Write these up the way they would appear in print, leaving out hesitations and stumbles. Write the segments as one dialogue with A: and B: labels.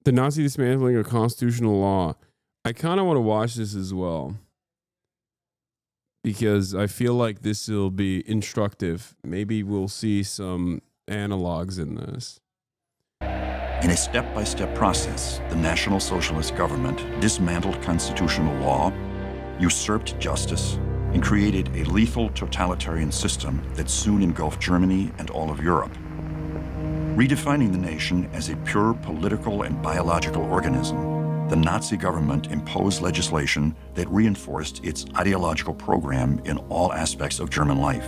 A: The Nazi dismantling of constitutional law. I kind of want to watch this as well, because I feel like this will be instructive. Maybe we'll see some analogs in this.
B: In a step-by-step process, the National Socialist government dismantled constitutional law, usurped justice, and created a lethal totalitarian system that soon engulfed Germany and all of Europe. Redefining the nation as a pure political and biological organism, the Nazi government imposed legislation that reinforced its ideological program in all aspects of German life,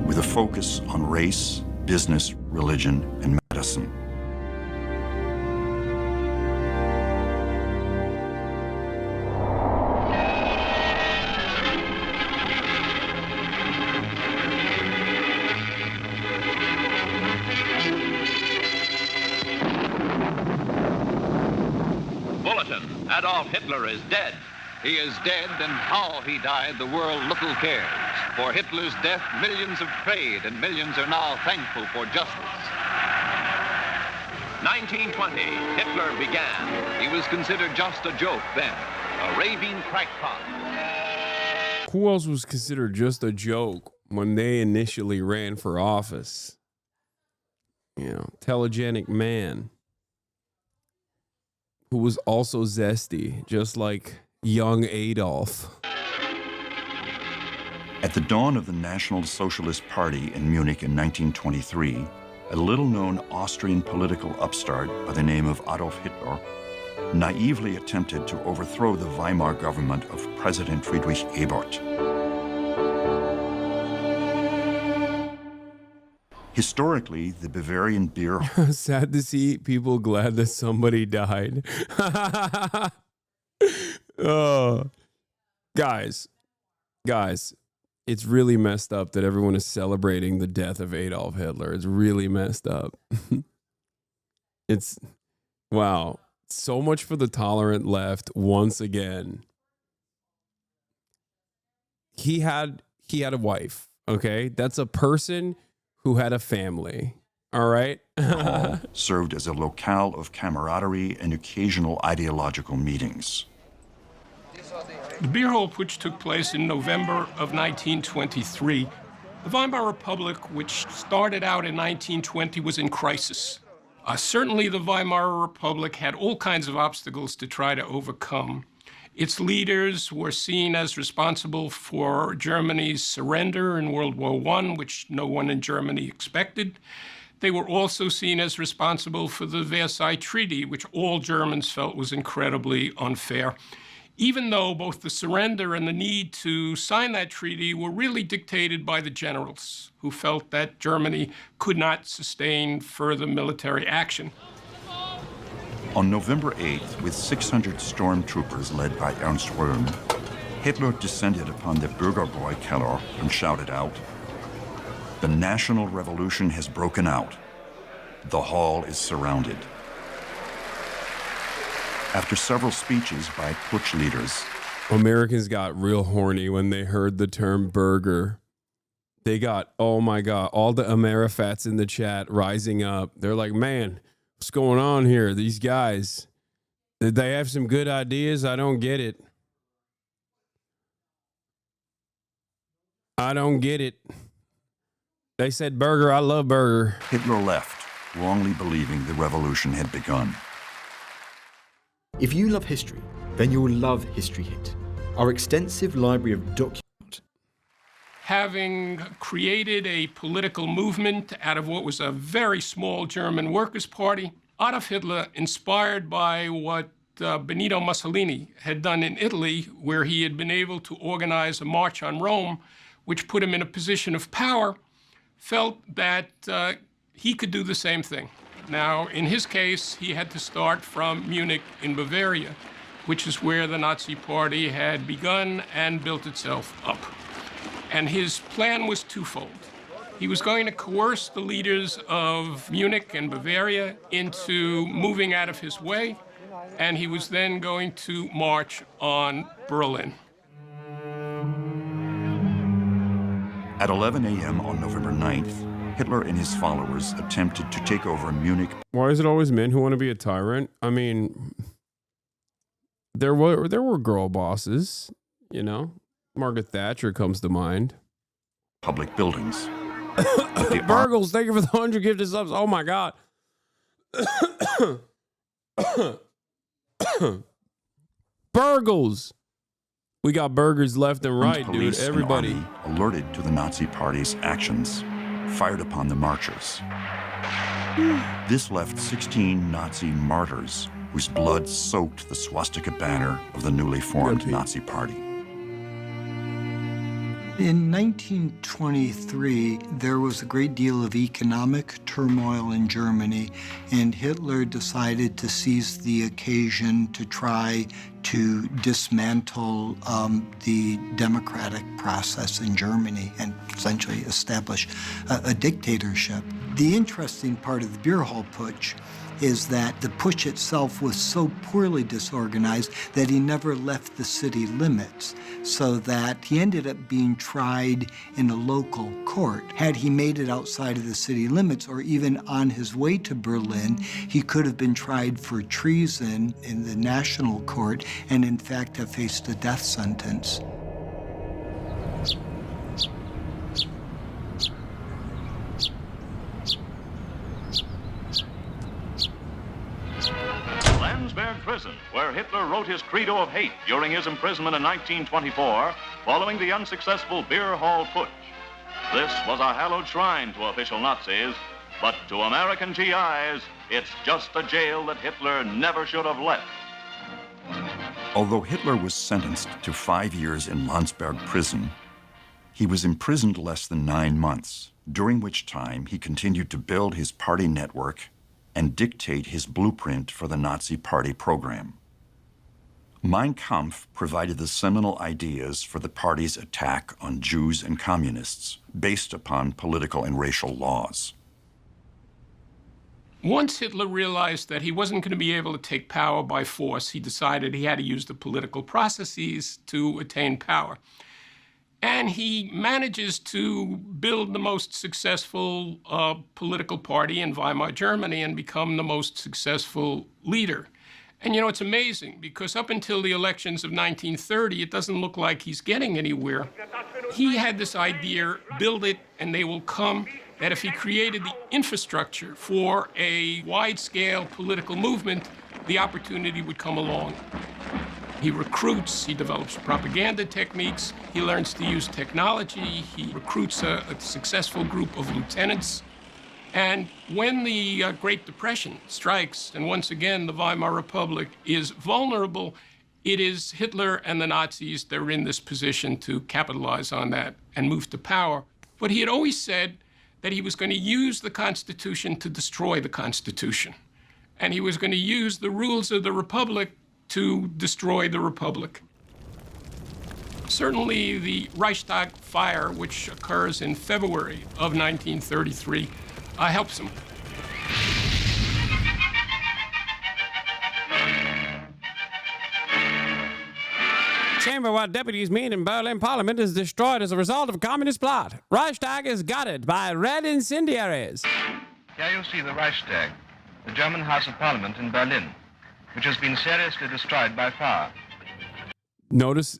B: with a focus on race, business, religion, and medicine.
C: Adolf Hitler is dead. He is dead, and how he died, the world little cares. For Hitler's death, millions have prayed, and millions are now thankful for justice. 1920, Hitler began. He was considered just a joke then, a raving crackpot.
A: Who else was considered just a joke when they initially ran for office? You know, telegenic man who was also zesty, just like young Adolf.
B: At the dawn of the National Socialist Party in Munich in 1923, a little-known Austrian political upstart by the name of Adolf Hitler naively attempted to overthrow the Weimar government of President Friedrich Ebert. Historically, the Bavarian beer...
A: Sad to see people glad that somebody died. Oh, guys, it's really messed up that everyone is celebrating the death of Adolf Hitler. It's really messed up. It's, wow, so much for the tolerant left once again. He had a wife, okay? That's a person who had a family, all right?
B: The hall served as a locale of camaraderie and occasional ideological meetings.
D: The beer hall putsch took place in November of 1923. The Weimar Republic, which started out in 1920, was in crisis. Certainly the Weimar Republic had all kinds of obstacles to try to overcome. Its leaders were seen as responsible for Germany's surrender in World War I, which no one in Germany expected. They were also seen as responsible for the Versailles Treaty, which all Germans felt was incredibly unfair, even though both the surrender and the need to sign that treaty were really dictated by the generals, who felt that Germany could not sustain further military action.
B: On November 8th, with 600 stormtroopers led by Ernst Röhm, Hitler descended upon the Bürgerbräu Keller and shouted out, "The national revolution has broken out. The hall is surrounded." After several speeches by putsch leaders,
A: Americans got real horny when they heard the term burger. They got, oh my God, all the Amerifats in the chat rising up. They're like, man, what's going on here? These guys, did they have some good ideas? I don't get it. I don't get it. They said burger. I love burger.
B: Hitler left, wrongly believing the revolution had begun.
E: If you love history, then you will love History Hit, our extensive library of documents.
D: Having created a political movement out of what was a very small German Workers' Party, Adolf Hitler, inspired by what Benito Mussolini had done in Italy, where he had been able to organize a march on Rome, which put him in a position of power, felt that he could do the same thing. Now, in his case, he had to start from Munich in Bavaria, which is where the Nazi Party had begun and built itself up. And his plan was twofold. He was going to coerce the leaders of Munich and Bavaria into moving out of his way, and he was then going to march on Berlin.
B: At 11 a.m. on November 9th, Hitler and his followers attempted to take over Munich.
A: Why is it always men who want to be a tyrant? I mean, there were girl bosses, you know. Margaret Thatcher comes to mind.
B: Public buildings.
A: Burgles, thank you for the 100 gifted subs. Oh my God. Burgles. We got burgers left and right, dude.
B: Police
A: Everybody.
B: and army, alerted to the Nazi Party's actions, fired upon the marchers. This left 16 Nazi martyrs whose blood soaked the swastika banner of the newly formed Nazi Party.
F: In 1923, there was a great deal of economic turmoil in Germany, and Hitler decided to seize the occasion to try to dismantle the democratic process in Germany and essentially establish a dictatorship. The interesting part of the beer hall putsch is that the putsch itself was so poorly disorganized that he never left the city limits, so that he ended up being tried in a local court. Had he made it outside of the city limits or even on his way to Berlin, he could have been tried for treason in the national court and in fact have faced a death sentence.
G: Landsberg Prison, where Hitler wrote his credo of hate during his imprisonment in 1924, following the unsuccessful beer hall putsch. This was a hallowed shrine to official Nazis, but to American GIs, it's just a jail that Hitler never should have left.
B: Although Hitler was sentenced to 5 years in Landsberg prison, he was imprisoned less than 9 months, during which time he continued to build his party network and dictate his blueprint for the Nazi Party program. Mein Kampf provided the seminal ideas for the party's attack on Jews and communists, based upon political and racial laws.
D: Once Hitler realized that he wasn't going to be able to take power by force, he decided he had to use the political processes to attain power. And he manages to build the most successful political party in Weimar Germany and become the most successful leader. And you know, it's amazing because up until the elections of 1930, it doesn't look like he's getting anywhere. He had this idea, build it and they will come, that if he created the infrastructure for a wide-scale political movement, the opportunity would come along. He recruits, he develops propaganda techniques, he learns to use technology, he recruits a successful group of lieutenants. And when the Great Depression strikes, and once again the Weimar Republic is vulnerable, it is Hitler and the Nazis that are in this position to capitalize on that and move to power. But he had always said that he was going to use the Constitution to destroy the Constitution. And he was going to use the rules of the Republic to destroy the Republic. Certainly the Reichstag fire, which occurs in February of 1933, helps him.
A: Chamber-wide deputies meet in Berlin Parliament is destroyed as a result of communist plot. Reichstag is gutted by red incendiaries.
H: Here you see the Reichstag, the German House of Parliament in Berlin, which has been seriously destroyed by fire.
A: Notice,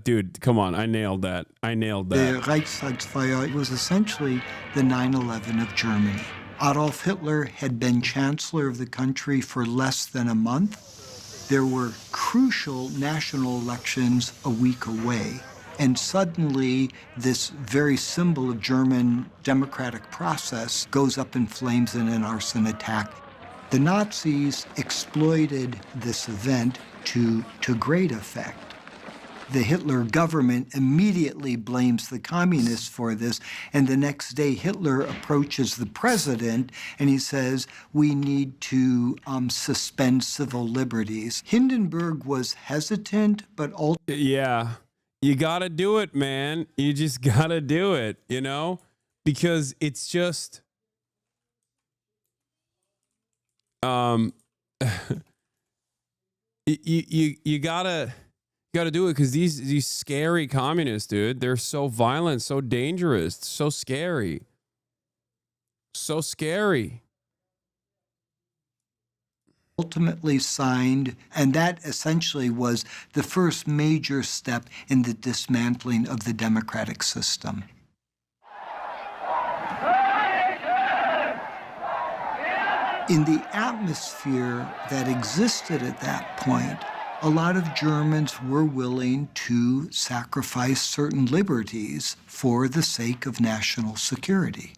A: dude, come on, I nailed that. I nailed that.
F: The Reichstagsfire was essentially the 9/11 of Germany. Adolf Hitler had been chancellor of the country for less than a month. There were crucial national elections a week away. And suddenly, this very symbol of German democratic process goes up in flames in an arson attack. The Nazis exploited this event to great effect. The Hitler government immediately blames the communists for this, and the next day Hitler approaches the president and he says, we need to suspend civil liberties. Hindenburg was hesitant, but ultimately...
A: Yeah, you gotta do it, man. You just gotta do it, you know? Because it's just... you gotta do it because these scary communists, dude, they're so violent, so dangerous, so scary. So scary.
F: Ultimately signed, and that essentially was the first major step in the dismantling of the democratic system. In the atmosphere that existed at that point, a lot of Germans were willing to sacrifice certain liberties for the sake of national security.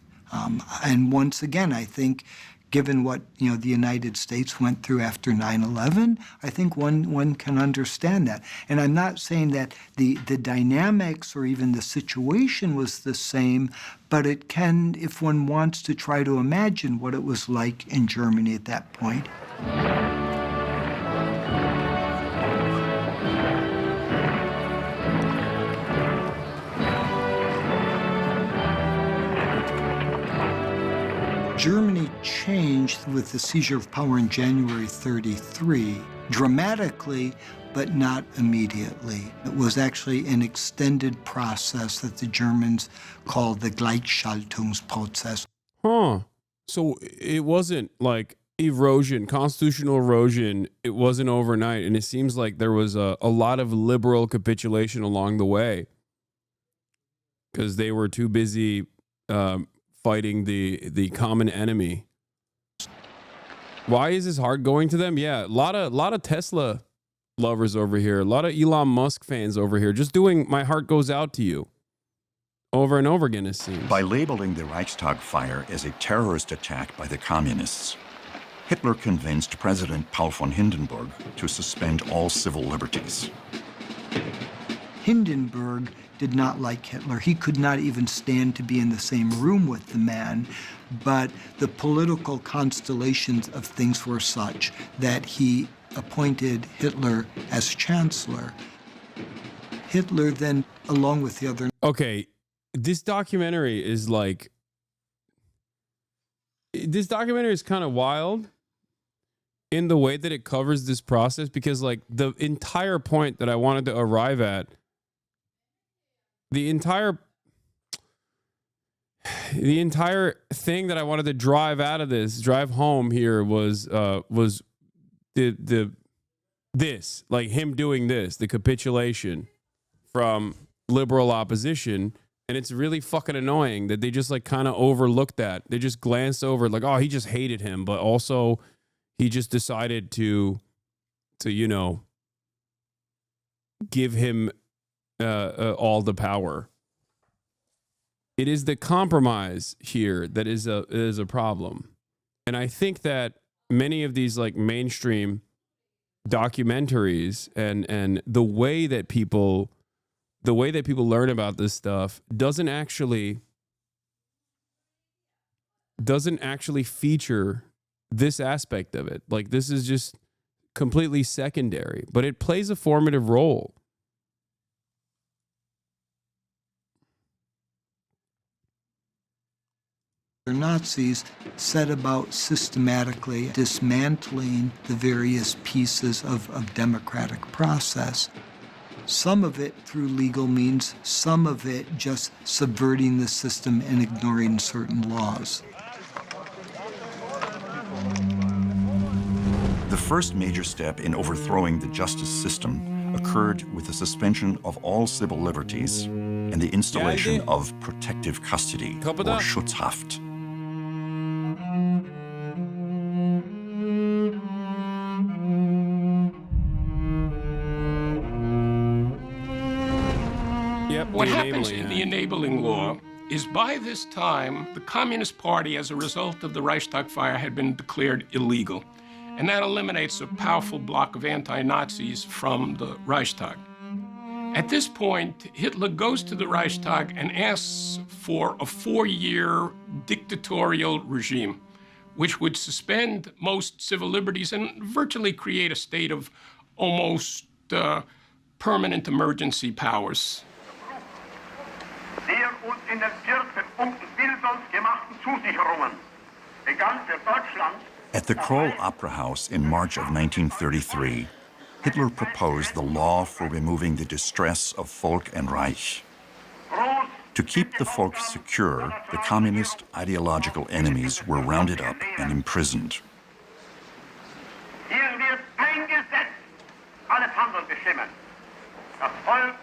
F: And once again, I think, given what the United States went through after 9/11, I think one can understand that. And I'm not saying that the dynamics or even the situation was the same, but it can, if one wants to try to imagine what it was like in Germany at that point. Germany changed with the seizure of power in January 1933, dramatically, but not immediately. It was actually an extended process that the Germans called the Gleichschaltungsprozess.
A: So it wasn't like erosion, constitutional erosion. It wasn't overnight. And it seems like there was a lot of liberal capitulation along the way because they were too busy fighting the common enemy. Why is this hard going to them? Yeah, a lot of Tesla lovers over here, a lot of Elon Musk fans over here, just doing my heart goes out to you over and over again, it seems.
B: By labeling the Reichstag fire as a terrorist attack by the communists, Hitler convinced President Paul von Hindenburg to suspend all civil liberties.
F: Hindenburg did not like Hitler. He could not even stand to be in the same room with the man, but the political constellations of things were such that he appointed Hitler as chancellor. Hitler then, along with the other...
A: Okay, this documentary is like... This documentary is kind of wild in the way that it covers this process, because like the entire point that I wanted to arrive at, the entire thing that I wanted to drive home here was this, like him doing this, the capitulation from liberal opposition. And it's really fucking annoying that they just like kind of overlooked that. They just glanced over like, oh, he just hated him, but also he just decided to give him all the power. It is the compromise here that is a problem. And I think that many of these like mainstream documentaries and the way that people learn about this stuff doesn't actually feature this aspect of it. Like, this is just completely secondary, but it plays a formative role.
F: The Nazis set about systematically dismantling the various pieces of democratic process. Some of it through legal means, some of it just subverting the system and ignoring certain laws.
B: The first major step in overthrowing the justice system occurred with the suspension of all civil liberties and the installation of protective custody, or Schutzhaft.
D: What happens in the enabling law is by this time, the Communist Party, as a result of the Reichstag fire, had been declared illegal. And that eliminates a powerful bloc of anti-Nazis from the Reichstag. At this point, Hitler goes to the Reichstag and asks for a 4-year dictatorial regime, which would suspend most civil liberties and virtually create a state of almost permanent emergency powers.
B: At the Kroll Opera House in March of 1933, Hitler proposed the law for removing the distress of Volk and Reich. To keep the folk secure, the communist ideological enemies were rounded up and imprisoned.
I: Hier wird eingesetzt alles Handeln bestimmen. Das Volk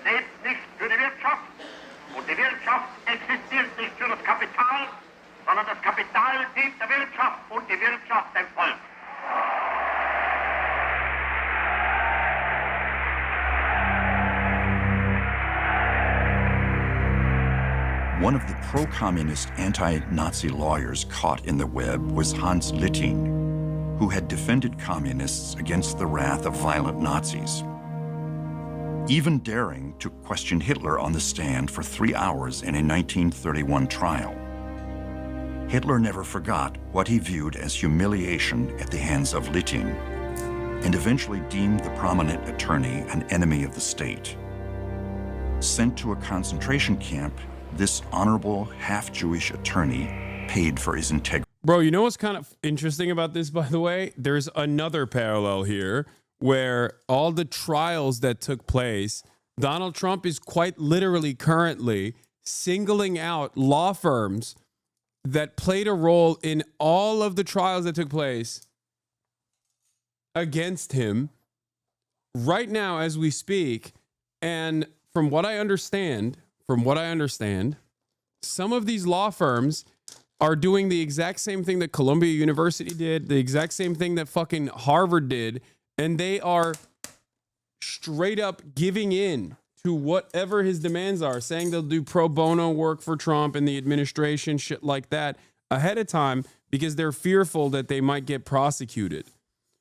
I: lebt nicht für die Wirtschaft und die Wirtschaft existiert nicht für das Kapital, sondern das Kapital dient der Wirtschaft und die Wirtschaft dem Volk.
B: One of the pro-communist anti-Nazi lawyers caught in the web was Hans Littin, who had defended communists against the wrath of violent Nazis, even daring to question Hitler on the stand for 3 hours in a 1931 trial. Hitler never forgot what he viewed as humiliation at the hands of Littin, and eventually deemed the prominent attorney an enemy of the state. Sent to a concentration camp, this honorable half-Jewish attorney paid for his integrity.
A: Bro, you know what's kind of interesting about this, by the way? There's another parallel here where all the trials that took place, Donald Trump is quite literally currently singling out law firms that played a role in all of the trials that took place against him right now as we speak. And from what I understand, some of these law firms are doing the exact same thing that Columbia University did, the exact same thing that fucking Harvard did, and they are straight up giving in to whatever his demands are, saying they'll do pro bono work for Trump and the administration, shit like that, ahead of time because they're fearful that they might get prosecuted.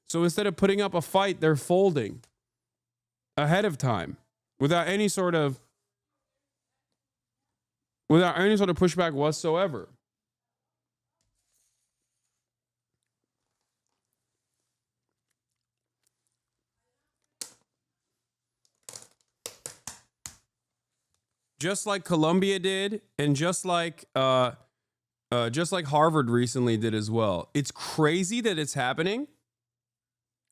A: So instead of putting up a fight, they're folding ahead of time without any sort of pushback whatsoever. Just like Columbia did, and just like Harvard recently did as well. It's crazy that it's happening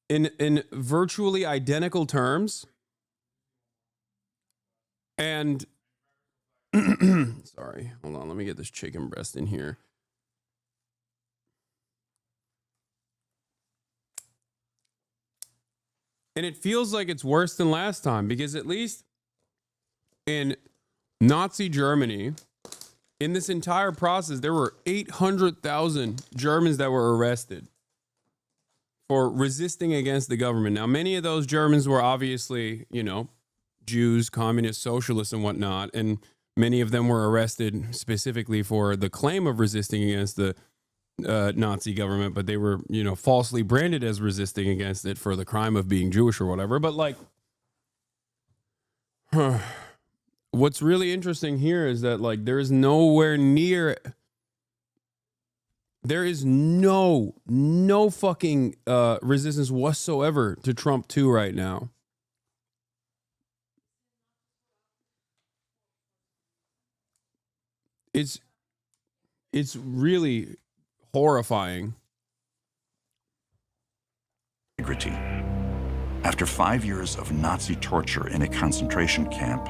A: in virtually identical terms. And sorry, hold on, let me get this chicken breast in here. And it feels like it's worse than last time, because at least in Nazi Germany, in this entire process, there were 800,000 Germans that were arrested for resisting against the government. Now, many of those Germans were obviously, Jews, communists, socialists, and whatnot. And many of them were arrested specifically for the claim of resisting against the Nazi government, but they were, falsely branded as resisting against it for the crime of being Jewish or whatever. But what's really interesting here is that there is no fucking resistance whatsoever to Trump 2 right now. It's really horrifying.
B: Integrity. After 5 years of Nazi torture in a concentration camp,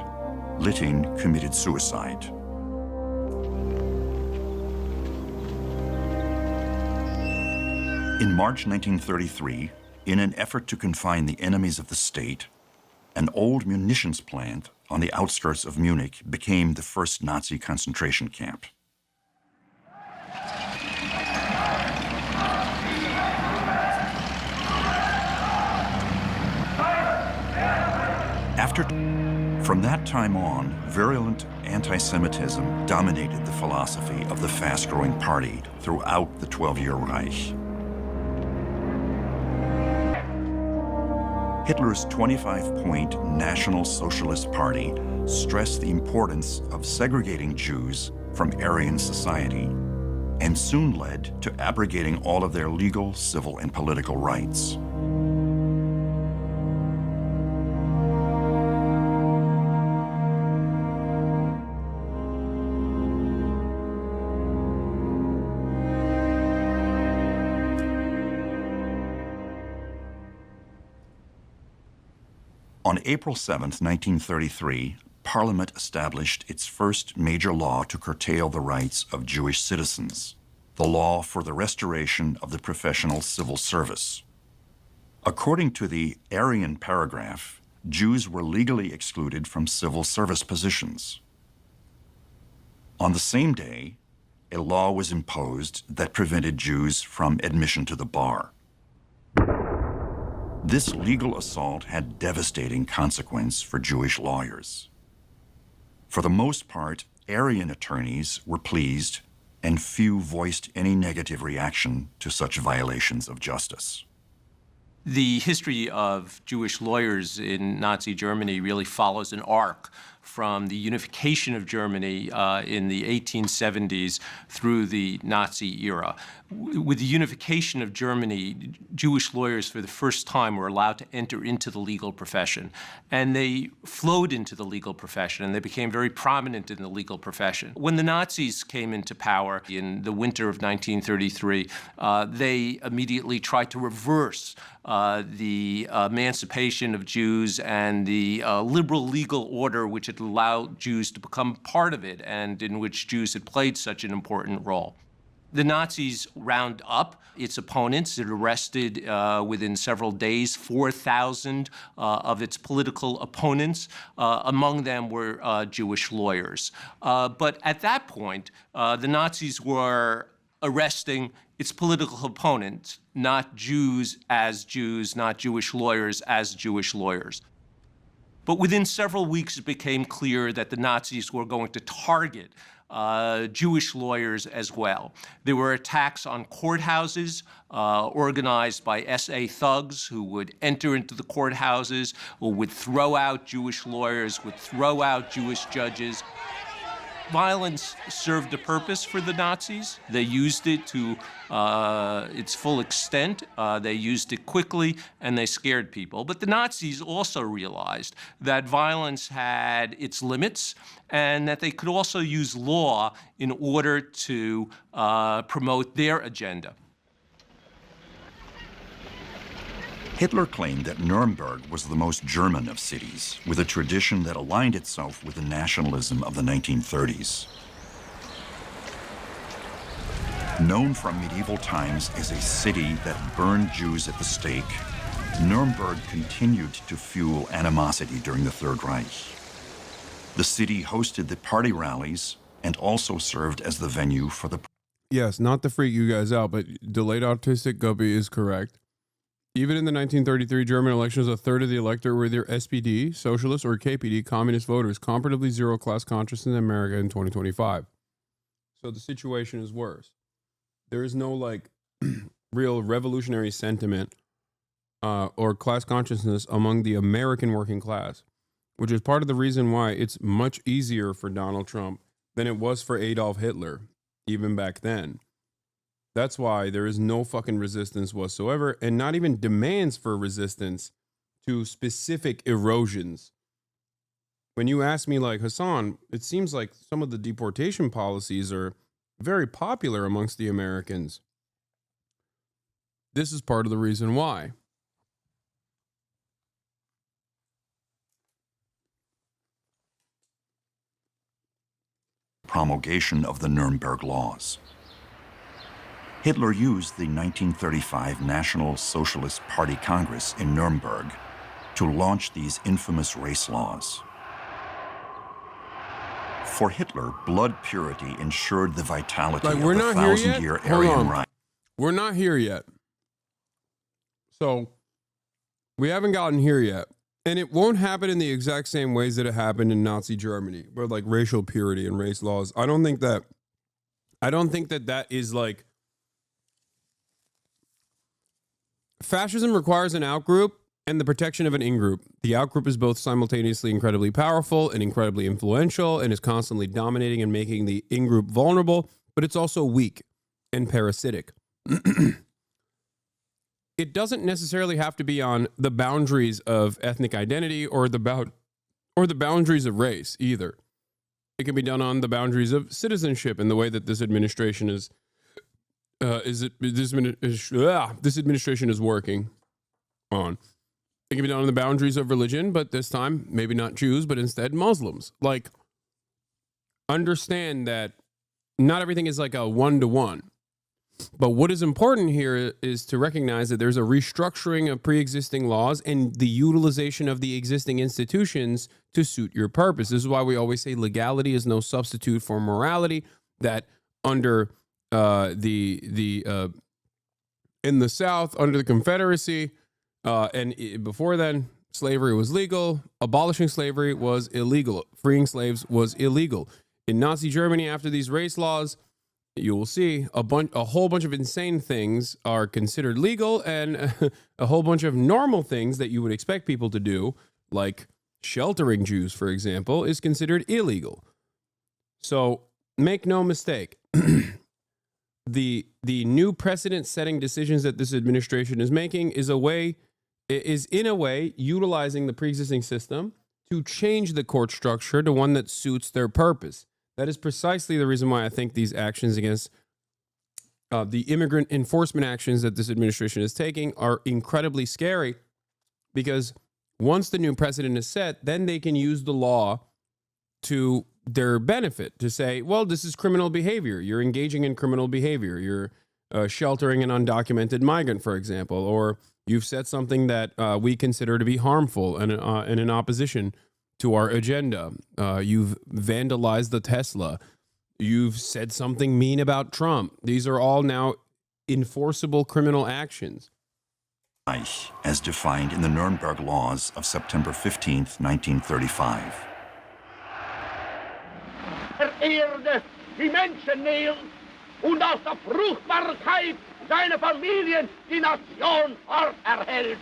B: Littin committed suicide. In March 1933, in an effort to confine the enemies of the state, an old munitions plant on the outskirts of Munich became the first Nazi concentration camp. From that time on, virulent anti-Semitism dominated the philosophy of the fast-growing party throughout the 12-year Reich. Hitler's 25-point National Socialist Party stressed the importance of segregating Jews from Aryan society, and soon led to abrogating all of their legal, civil, and political rights. On April 7, 1933, Parliament established its first major law to curtail the rights of Jewish citizens, the law for the restoration of the professional civil service. According to the Aryan paragraph, Jews were legally excluded from civil service positions. On the same day, a law was imposed that prevented Jews from admission to the bar. This legal assault had devastating consequences for Jewish lawyers. For the most part, Aryan attorneys were pleased, and few voiced any negative reaction to such violations of justice.
J: The history of Jewish lawyers in Nazi Germany really follows an arc from the unification of Germany in the 1870s through the Nazi era. With the unification of Germany, Jewish lawyers for the first time were allowed to enter into the legal profession. And they flowed into the legal profession, and they became very prominent in the legal profession. When the Nazis came into power in the winter of 1933, they immediately tried to reverse the emancipation of Jews and the liberal legal order which had allowed Jews to become part of it and in which Jews had played such an important role. The Nazis round up its opponents. It arrested, within several days, 4,000 of its political opponents. Among them were Jewish lawyers. But at that point, the Nazis were arresting its political opponents, not Jews as Jews, not Jewish lawyers as Jewish lawyers. But within several weeks, it became clear that the Nazis were going to target Jewish lawyers as well. There were attacks on courthouses organized by SA thugs who would enter into the courthouses, who would throw out Jewish lawyers, would throw out Jewish judges. Violence served a purpose for the Nazis. They used it to its full extent. They used it quickly, and they scared people. But the Nazis also realized that violence had its limits and that they could also use law in order to promote their agenda.
B: Hitler claimed that Nuremberg was the most German of cities, with a tradition that aligned itself with the nationalism of the 1930s. Known from medieval times as a city that burned Jews at the stake, Nuremberg continued to fuel animosity during the Third Reich. The city hosted the party rallies and also served as the venue for the...
A: Yes, not to freak you guys out, but delayed autistic Guppy is correct. Even in the 1933 German elections, a third of the electorate were either SPD, socialist, or KPD, communist voters, comparatively zero class consciousness in America in 2025. So the situation is worse. There is no like real revolutionary sentiment or class consciousness among the American working class, which is part of the reason why it's much easier for Donald Trump than it was for Adolf Hitler, even back then. That's why there is no fucking resistance whatsoever, and not even demands for resistance to specific erosions. When you ask me, like, Hasan, it seems like some of the deportation policies are very popular amongst the Americans. This is part of the reason why.
B: Promulgation of the Nuremberg Laws. Hitler used the 1935 National Socialist Party Congress in Nuremberg to launch these infamous race laws. For Hitler, blood purity ensured the vitality of the 1,000-year Aryan Reich.
A: We're not here yet. So, we haven't gotten here yet. And it won't happen in the exact same ways that it happened in Nazi Germany, where like racial purity and race laws. I don't think that that is like... Fascism requires an outgroup and the protection of an in-group. The outgroup is both simultaneously incredibly powerful and incredibly influential and is constantly dominating and making the in-group vulnerable, but it's also weak and parasitic. It doesn't necessarily have to be on the boundaries of ethnic identity or the boundaries of race either. It can be done on the boundaries of citizenship in the way that this administration is this administration is working on. It can be done on the boundaries of religion, but this time, maybe not Jews, but instead Muslims. Like, understand that not everything is like a one-to-one. But what is important here is to recognize that there's a restructuring of pre-existing laws and the utilization of the existing institutions to suit your purpose. This is why we always say legality is no substitute for morality, that under in the South, under the Confederacy, before then, slavery was legal. Abolishing slavery was illegal. Freeing slaves was illegal. In Nazi Germany, after these race laws, you will see a whole bunch of insane things are considered legal, and a whole bunch of normal things that you would expect people to do, like sheltering Jews, for example, is considered illegal. So make no mistake, the new precedent-setting decisions that this administration is making is in a way utilizing the pre-existing system to change the court structure to one that suits their purpose. That is precisely the reason why I think these actions against the immigrant enforcement actions that this administration is taking are incredibly scary, because once the new precedent is set, then they can use the law to their benefit to say, well, this is criminal behavior. You're engaging in criminal behavior. You're sheltering an undocumented migrant, for example, or you've said something that we consider to be harmful and in opposition to our agenda. You've vandalized the Tesla. You've said something mean about Trump. These are all now enforceable criminal actions.
B: As defined in the Nuremberg laws of September 15th, 1935.
I: Erde die Menschen nährt und aus der Fruchtbarkeit seiner Familien die Nation Ort erhält.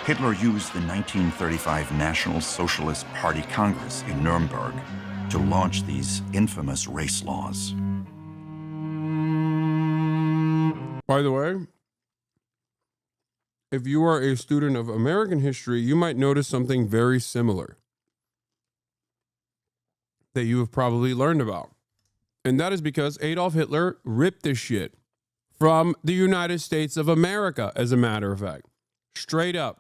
B: Hitler used the 1935 National Socialist Party Congress in Nuremberg to launch these infamous race laws.
A: By the way, if you are a student of American history, you might notice something very similar that you have probably learned about. And that is because Adolf Hitler ripped this shit from the United States of America, as a matter of fact. Straight up.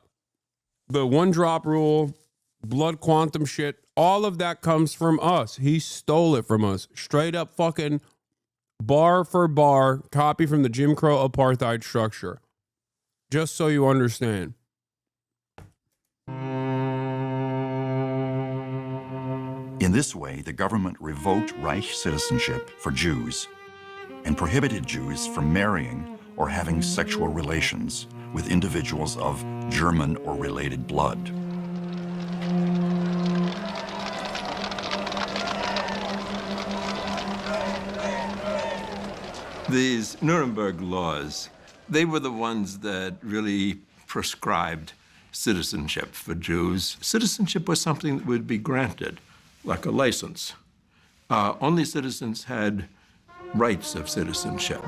A: The one-drop rule, blood quantum shit, all of that comes from us. He stole it from us. Straight up fucking bar for bar copy from the Jim Crow apartheid structure. Just so you understand.
B: In this way, the government revoked Reich citizenship for Jews and prohibited Jews from marrying or having sexual relations with individuals of German or related blood.
K: These Nuremberg laws, they were the ones that really prescribed citizenship for Jews. Citizenship was something that would be granted, like a license. Only citizens had rights of citizenship.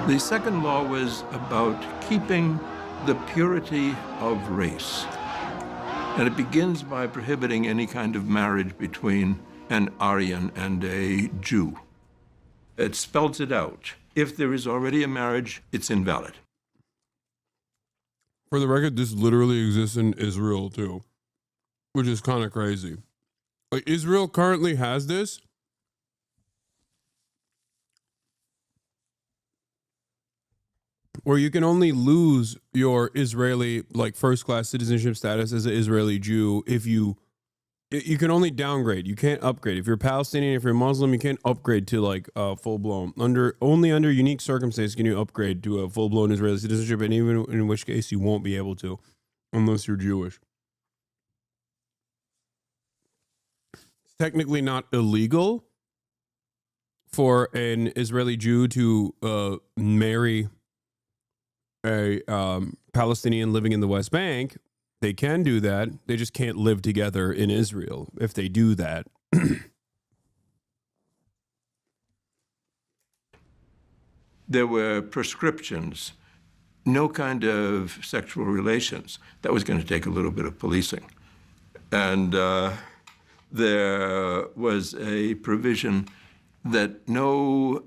K: The second law was about keeping the purity of race. And it begins by prohibiting any kind of marriage between an Aryan and a Jew. It spells it out. If there is already a marriage, it's invalid.
A: For the record, this literally exists in Israel too, which is kind of crazy. Like, Israel currently has this. Where you can only lose your Israeli, like, first-class citizenship status as an Israeli Jew if you can only downgrade. You can't upgrade. If you're Palestinian, if you're Muslim, you can't upgrade to, like, full-blown. Only under unique circumstances can you upgrade to a full-blown Israeli citizenship, and even in which case you won't be able to unless you're Jewish. It's technically not illegal for an Israeli Jew to marry a Palestinian living in the West Bank. They can do that. They just can't live together in Israel if they do that.
K: There were prescriptions, no kind of sexual relations. That was going to take a little bit of policing. And there was a provision that no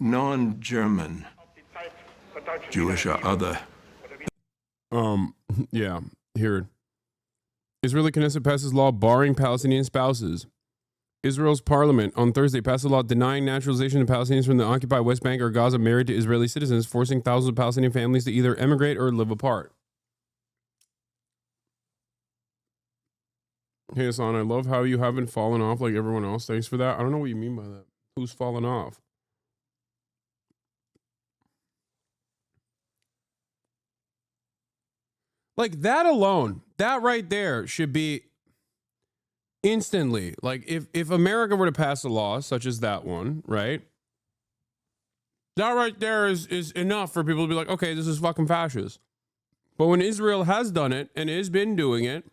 K: non-German, Jewish or other.
A: Yeah, here. Israeli Knesset passes law barring Palestinian spouses. Israel's parliament on Thursday passed a law denying naturalization of Palestinians from the occupied West Bank or Gaza married to Israeli citizens, forcing thousands of Palestinian families to either emigrate or live apart. Hey, Hasan, I love how you haven't fallen off like everyone else. Thanks for that. I don't know what you mean by that. Who's fallen off? Like that alone, that right there should be instantly. Like if America were to pass a law such as that one, right? That right there is enough for people to be like, okay, this is fucking fascist. But when Israel has done it and has been doing it,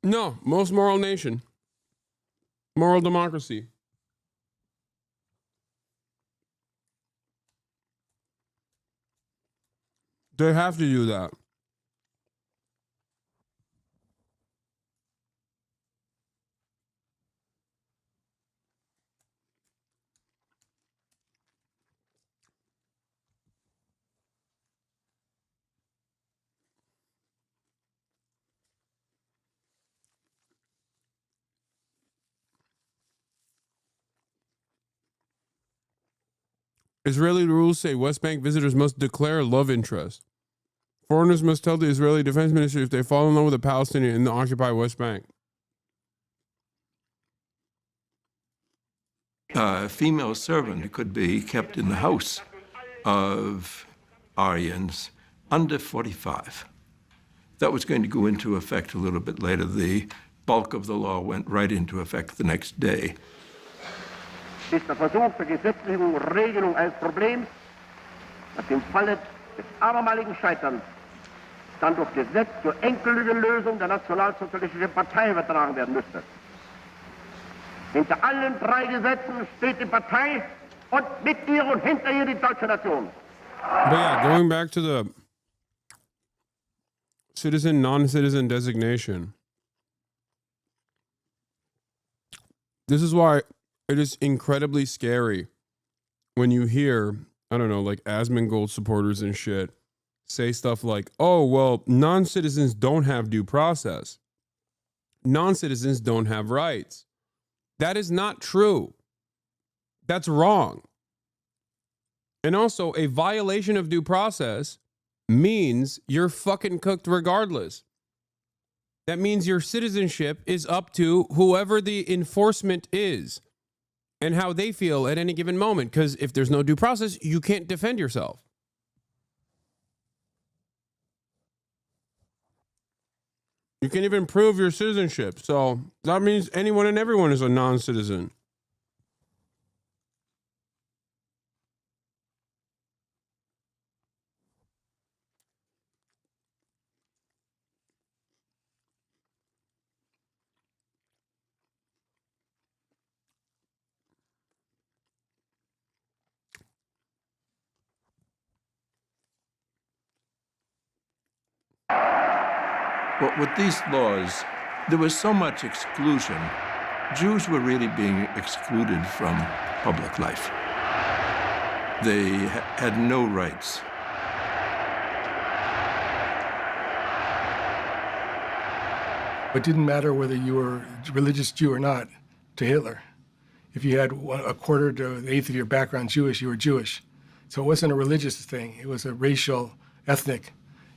A: no, most moral nation, moral democracy. They have to do that. Israeli rules say West Bank visitors must declare love interest. Foreigners must tell the Israeli Defense Ministry if they fall in love with a Palestinian in the occupied West Bank.
K: A female servant could be kept in the house of Aryans under 45. That was going to go into effect a little bit later. The bulk of the law went right into effect the next day.
I: Ist der Versuch der Gesetzgebung und Regelung eines Problems, das im Falle des abermaligen Scheiterns dann durch Gesetz zur endgültigen Lösung der nationalsozialistischen Partei übertragen werden müsste. Hinter allen drei Gesetzen steht die Partei und mit ihr und hinter ihr die deutsche Nation.
A: But yeah, going back to the citizen, non-citizen designation. This is why it is incredibly scary when you hear, I don't know, like Asmongold supporters and shit say stuff like, oh, well, non-citizens don't have due process. Non-citizens don't have rights. That is not true. That's wrong. And also, a violation of due process means you're fucking cooked regardless. That means your citizenship is up to whoever the enforcement is and how they feel at any given moment. Because if there's no due process, you can't defend yourself. You can't even prove your citizenship. So that means anyone and everyone is a non-citizen.
K: But with these laws, there was so much exclusion. Jews were really being excluded from public life. They had no rights.
L: It didn't matter whether you were a religious Jew or not to Hitler. If you had a quarter to an eighth of your background Jewish, you were Jewish. So it wasn't a religious thing. It was a racial, ethnic.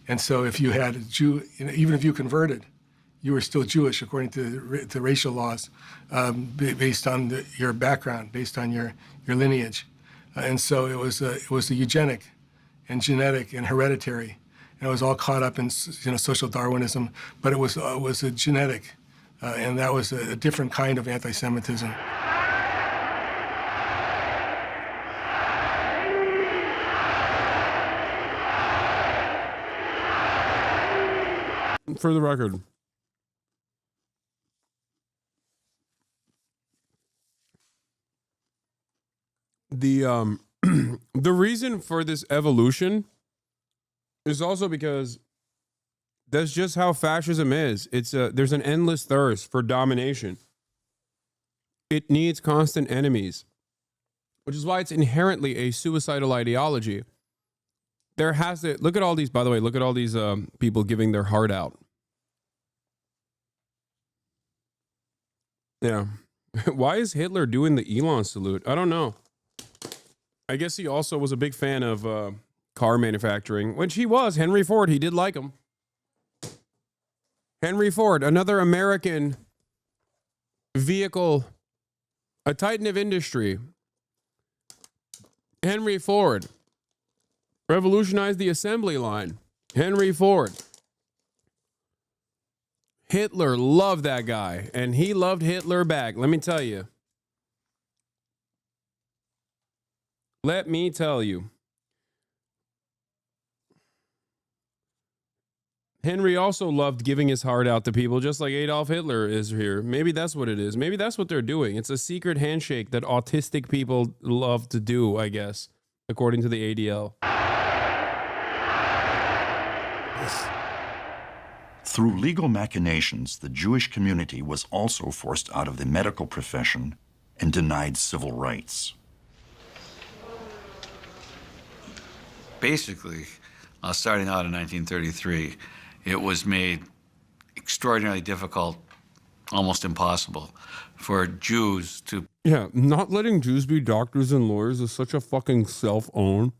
L: And so if you had a Jew, even if you converted, you were still Jewish according to the racial laws, based on your background, based on your lineage. And so it was a eugenic and genetic and hereditary. And it was all caught up in social Darwinism, but it was a genetic, and that was a different kind of anti-Semitism.
A: For the record, the the reason for this evolution is also because that's just how fascism is. There's an endless thirst for domination. It needs constant enemies. which is why it's inherently a suicidal ideology. There has to, look at all these, by the way, look at all these people giving their heart out. Yeah. Why is Hitler doing the Elon salute? I don't know. I guess he also was a big fan of car manufacturing, which he was. Henry Ford, he did like him. Henry Ford, another American vehicle, a titan of industry. Henry Ford revolutionized the assembly line. Henry Ford. Hitler loved that guy, and he loved Hitler back. Let me tell you. Let me tell you. Henry also loved giving his heart out to people, just like Adolf Hitler is here. Maybe that's what it is. Maybe that's what they're doing. It's a secret handshake that autistic people love to do, I guess, according to the ADL.
B: Through legal machinations, the Jewish community was also forced out of the medical profession and denied civil rights.
M: Basically, starting out in 1933, it was made extraordinarily difficult, almost impossible, for Jews to...
A: Yeah, not letting Jews be doctors and lawyers is such a fucking self-own.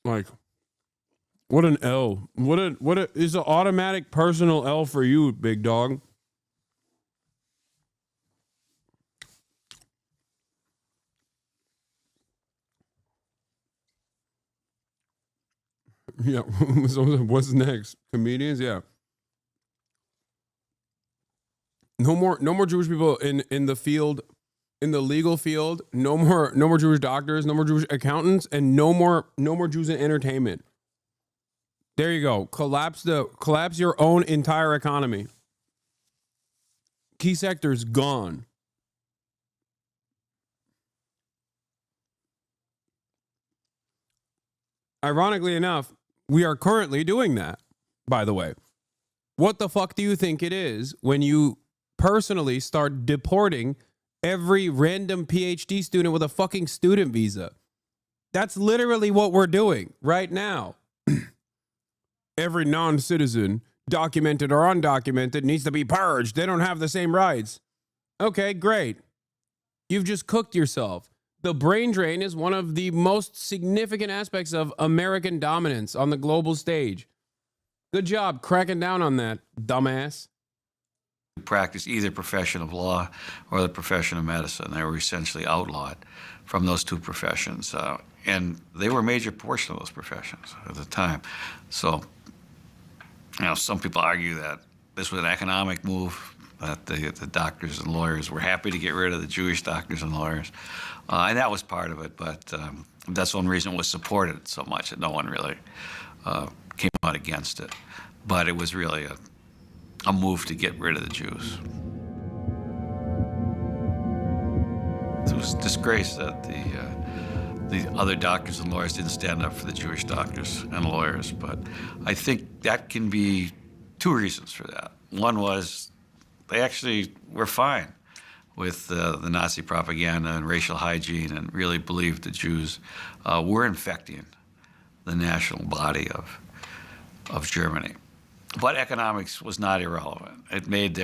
A: Like, what an L. What a is an automatic personal L for you, big dog. Yeah, so what's next? Comedians, yeah. No more Jewish people in the field, in the legal field. No more Jewish doctors, no more Jewish accountants, and no more Jews in entertainment. There you go. Collapse your own entire economy. Key sectors gone. Ironically enough, we are currently doing that, by the way. What the fuck do you think it is when you personally start deporting every random PhD student with a fucking student visa? That's literally what we're doing right now. Every non-citizen, documented or undocumented, needs to be purged. They don't have the same rights. Okay, great. You've just cooked yourself. The brain drain is one of the most significant aspects of American dominance on the global stage. Good job cracking down on that, dumbass.
M: Practice either profession of law or the profession of medicine. They were essentially outlawed from those two professions. And they were a major portion of those professions at the time. So, some people argue that this was an economic move, that the doctors and lawyers were happy to get rid of the Jewish doctors and lawyers. And that was part of it, but that's one reason it was supported so much, that no one really came out against it. But it was really a move to get rid of the Jews. It was a disgrace that the other doctors and lawyers didn't stand up for the Jewish doctors and lawyers, but I think that can be two reasons for that. One was they actually were fine with the Nazi propaganda and racial hygiene, and really believed the Jews were infecting the national body of Germany. But economics was not irrelevant. It made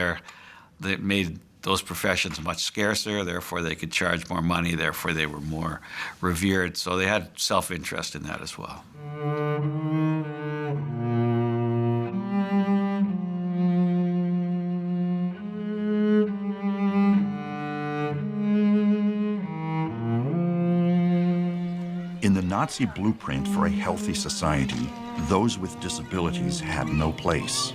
M: those professions much scarcer, therefore they could charge more money, therefore they were more revered, so they had self-interest in that as well.
B: In the Nazi blueprint for a healthy society, those with disabilities had no place.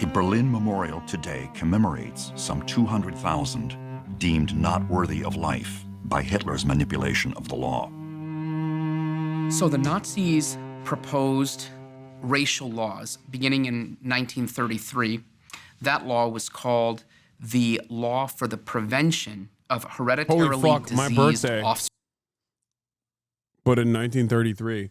B: A Berlin memorial today commemorates some 200,000 deemed not worthy of life by Hitler's manipulation of the law.
N: So the Nazis proposed racial laws beginning in 1933. That law was called the Law for the Prevention of Hereditarily Diseased
A: my birthday.
N: Offspring.
A: But in 1933.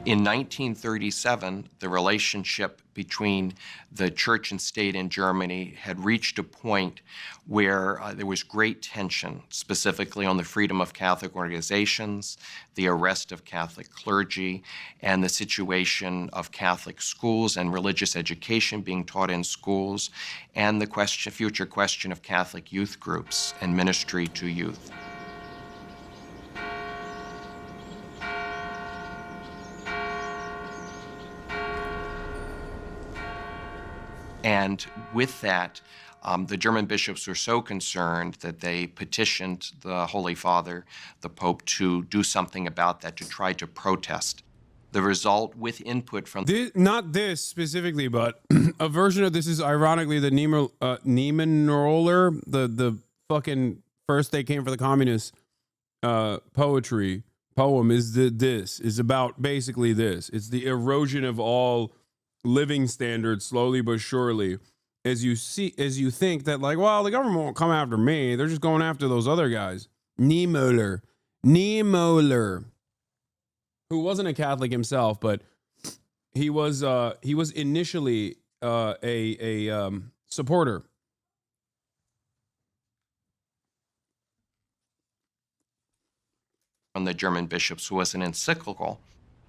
O: In 1937, the relationship between the church and state in Germany had reached a point where there was great tension, specifically on the freedom of Catholic organizations, the arrest of Catholic clergy, and the situation of Catholic schools and religious education being taught in schools, and the future question of Catholic youth groups and ministry to youth. And with that, the German bishops were so concerned that they petitioned the Holy Father, the Pope, to do something about that, to try to protest. The result, with input from...
A: Not this specifically, but a version of this is ironically the Niemannroller, the fucking first they came for the communists poem is about basically this. It's the erosion of all living standards slowly but surely, as you think that, like, well, the government won't come after me, they're just going after those other guys. Niemöller, who wasn't a Catholic himself, but he was initially a supporter
O: from the German bishops was an encyclical,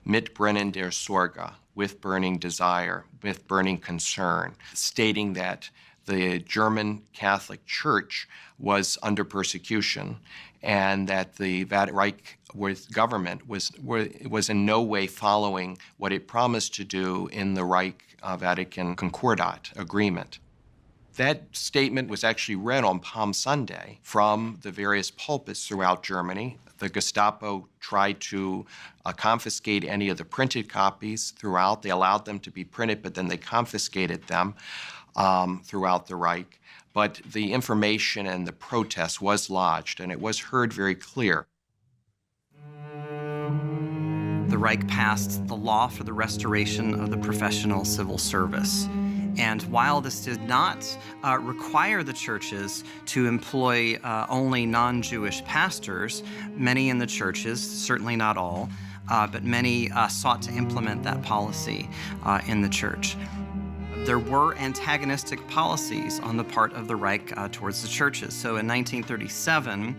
O: Mit brennender Sorge, with burning desire, with burning concern, stating that the German Catholic Church was under persecution and that the Reich government was in no way following what it promised to do in the Reich-Vatican Concordat agreement. That statement was actually read on Palm Sunday from the various pulpits throughout Germany. The Gestapo tried to confiscate any of the printed copies throughout. They allowed them to be printed, but then they confiscated them throughout the Reich. But the information and the protest was lodged, and it was heard very clear.
P: The Reich passed the law for the restoration of the professional civil service. And while this did not require the churches to employ only non-Jewish pastors, many in the churches, certainly not all, but many sought to implement that policy in the church. There were antagonistic policies on the part of the Reich towards the churches. So in 1937,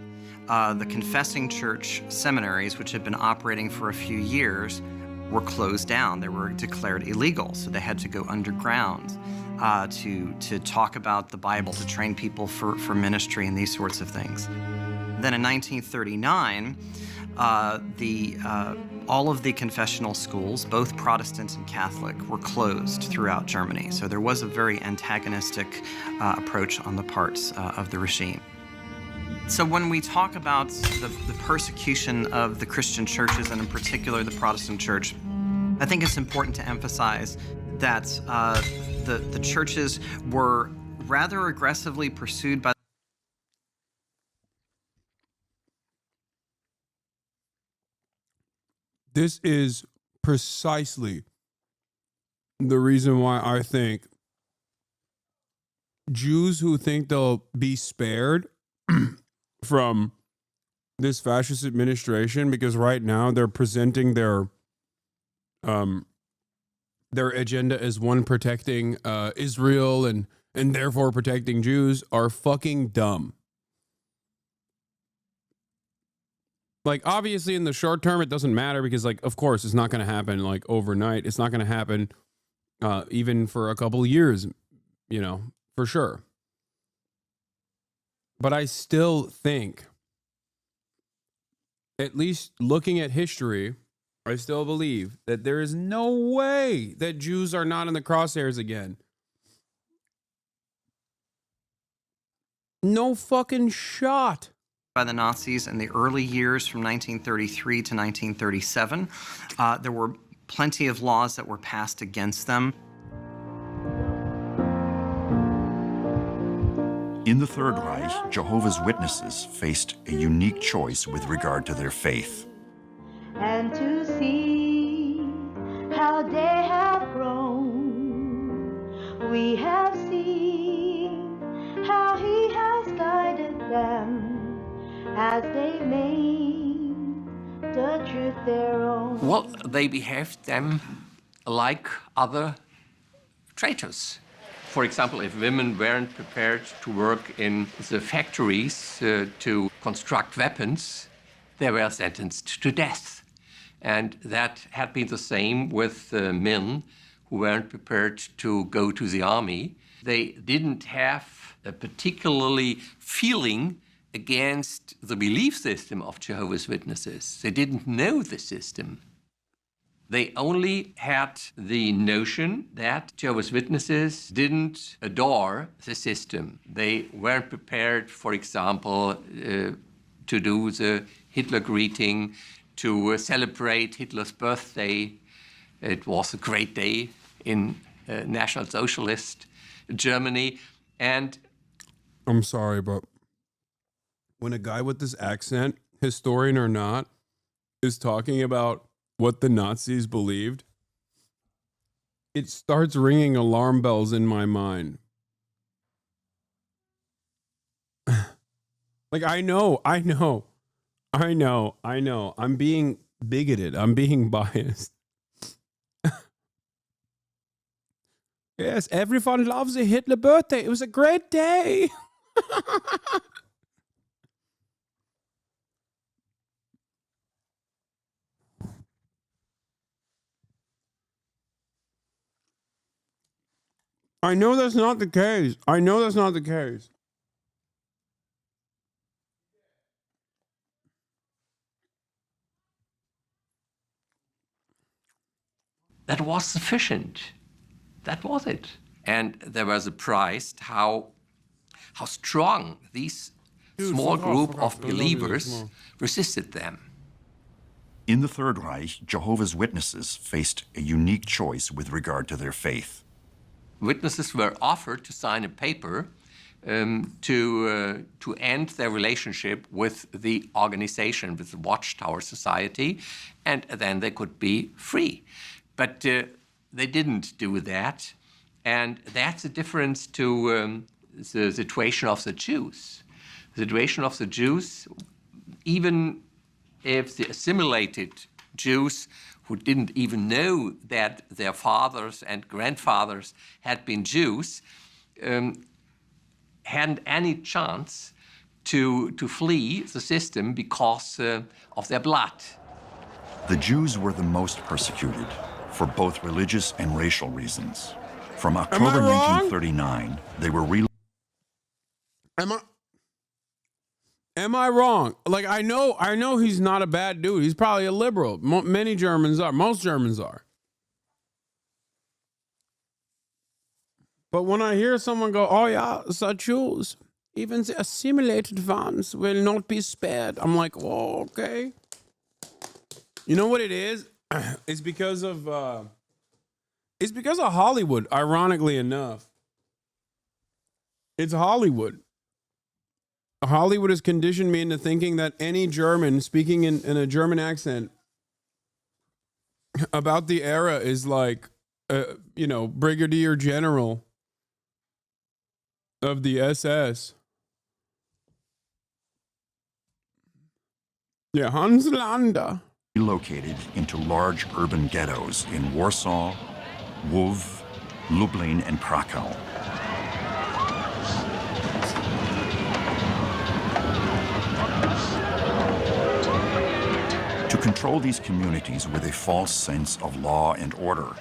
P: the confessing church seminaries, which had been operating for a few years, were closed down. They were declared illegal, so they had to go underground to talk about the Bible, to train people for ministry and these sorts of things. Then in 1939, all of the confessional schools, both Protestant and Catholic, were closed throughout Germany. So there was a very antagonistic approach on the part of the regime. So when we talk about the persecution of the Christian churches, and in particular the Protestant church, I think it's important to emphasize that the churches were rather aggressively pursued by...
A: This is precisely the reason why I think Jews who think they'll be spared from this fascist administration, because right now they're presenting their agenda as one protecting Israel and therefore protecting Jews, are fucking dumb. Like, obviously in the short term it doesn't matter, because, like, of course it's not going to happen like overnight. It's not going to happen even for a couple of years, you know, for sure. But I still think, at least looking at history, I still believe that there is no way that Jews are not in the crosshairs again. No fucking shot.
P: By the Nazis in the early years from 1933 to 1937. There were plenty of laws that were passed against them.
B: In the Third Reich, Jehovah's Witnesses faced a unique choice with regard to their faith.
Q: And to see how they have grown, we have seen how he has guided them as they made the truth their own.
J: Well, they behaved them like other traitors. For example, if women weren't prepared to work in the factories to construct weapons, they were sentenced to death. And that had been the same with men who weren't prepared to go to the army. They didn't have a particularly feeling against the belief system of Jehovah's Witnesses. They didn't know the system. They only had the notion that Jehovah's Witnesses didn't adore the system. They weren't prepared, for example, to do the Hitler greeting, to celebrate Hitler's birthday. It was a great day in National Socialist Germany. And
A: I'm sorry, but when a guy with this accent, historian or not, is talking about what the Nazis believed, it starts ringing alarm bells in my mind. Like, I know. I'm being bigoted. I'm being biased. Yes, everyone loves a Hitler birthday. It was a great day. I know that's not the case.
J: that was sufficient. That was it. And they were surprised how strong these small group of believers resisted them.
B: In the Third Reich, Jehovah's Witnesses faced a unique choice with regard to their faith.
J: Witnesses were offered to sign a paper to end their relationship with the organization, with the Watchtower Society, and then they could be free. But they didn't do that, and that's the difference to the situation of the Jews. The situation of the Jews, even if the assimilated Jews who didn't even know that their fathers and grandfathers had been Jews, hadn't any chance to flee the system because of their blood.
B: The Jews were the most persecuted for both religious and racial reasons. From October 1939, they were
A: Am I wrong? Like, I know he's not a bad dude. He's probably a liberal. Many Germans are. Most Germans are. But when I hear someone go, oh yeah, the Jews, even the assimilated ones will not be spared. I'm like, oh, okay. You know what it is? It's because of Hollywood, ironically enough. It's Hollywood. Hollywood has conditioned me into thinking that any German speaking in a German accent about the era is like, brigadier general of the SS. Yeah, Hans Lander.
B: Relocated into large urban ghettos in Warsaw, Lwów, Lublin, and Krakow. To control these communities with a false sense of law and order,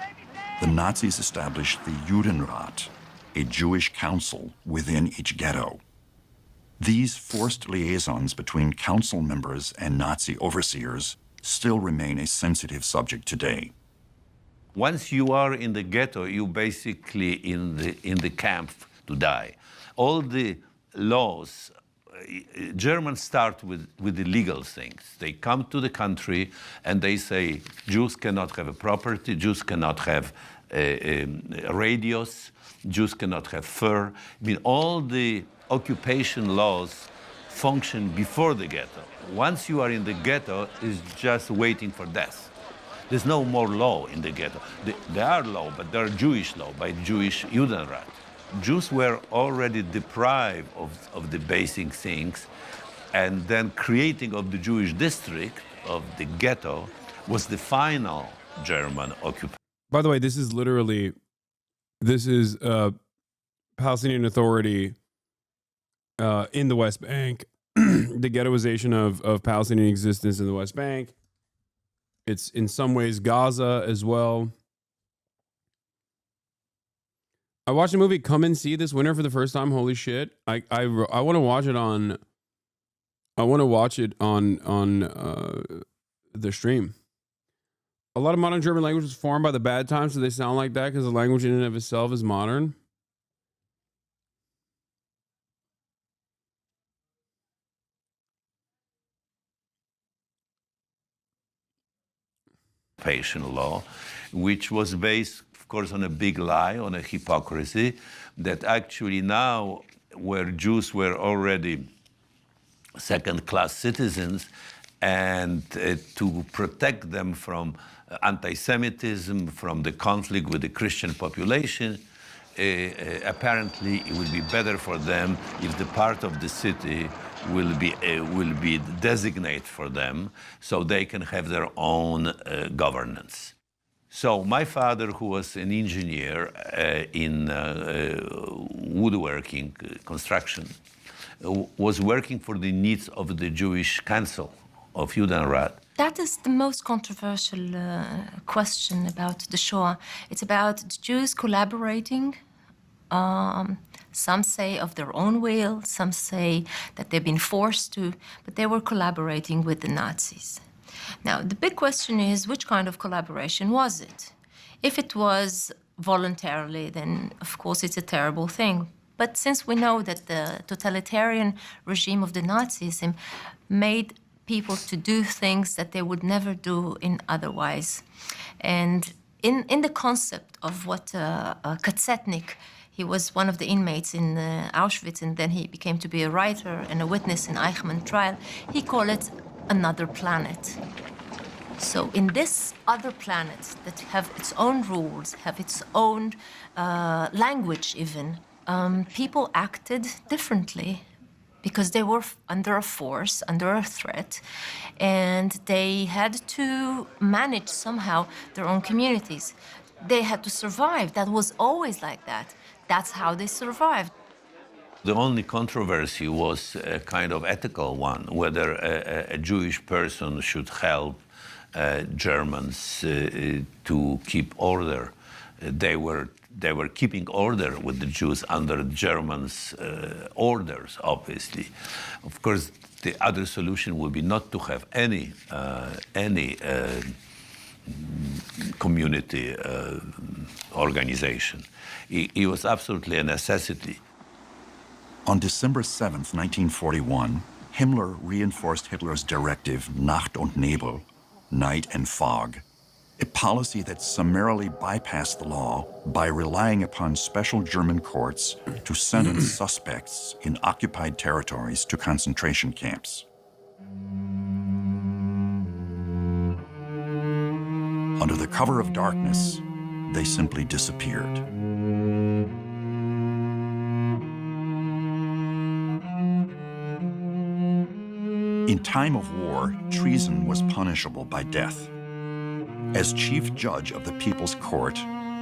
B: the Nazis established the Judenrat, a Jewish council within each ghetto. These forced liaisons between council members and Nazi overseers still remain a sensitive subject today.
R: Once you are in the ghetto, you basically in the camp to die. All the laws, Germans start with the legal things. They come to the country and they say Jews cannot have a property, Jews cannot have radios, Jews cannot have fur. I mean, all the occupation laws function before the ghetto. Once you are in the ghetto, it's just waiting for death. There's no more law in the ghetto. There are law, but there are Jewish law by Jewish Judenrat. Jews were already deprived of the basic things, and then creating of the Jewish district of the ghetto was the final German occupation.
A: By the way, this is Palestinian Authority in the West Bank, the ghettoization of Palestinian existence in the West Bank. It's in some ways Gaza as well. I watched a movie Come and See this winter for the first time. Holy shit. I want to watch it on the stream. A lot of modern German language was formed by the bad times, so they sound like that because the language in and of itself is modern.
R: Law, which was based, of course, on a big lie, on a hypocrisy, that actually now, where Jews were already second-class citizens, and to protect them from anti-Semitism, from the conflict with the Christian population, apparently it will be better for them if the part of the city will be designated for them so they can have their own governance. So my father, who was an engineer in woodworking construction, was working for the needs of the Jewish Council of Judenrat.
S: That is the most controversial question about the Shoah. It's about the Jews collaborating. Some say of their own will, some say that they've been forced to, but they were collaborating with the Nazis. Now, the big question is, which kind of collaboration was it? If it was voluntarily, then of course it's a terrible thing. But since we know that the totalitarian regime of the Nazis made people to do things that they would never do in otherwise. And in the concept of what Katzetnik, he was one of the inmates in Auschwitz, and then he became to be a writer and a witness in Eichmann trial. He called it another planet. So in this other planet that have its own rules, have its own language even, people acted differently because they were under a force, under a threat, and they had to manage somehow their own communities. They had to survive. That was always like that. That's how they survived.
R: The only controversy was a kind of ethical one, whether a Jewish person should help Germans to keep order. They were keeping order with the Jews under Germans' orders, obviously. Of course, the other solution would be not to have any community organization. It was absolutely a necessity.
B: On December 7th, 1941, Himmler reinforced Hitler's directive Nacht und Nebel, night and fog, a policy that summarily bypassed the law by relying upon special German courts to sentence suspects in occupied territories to concentration camps. Under the cover of darkness, they simply disappeared. In time of war, treason was punishable by death. As chief judge of the People's Court,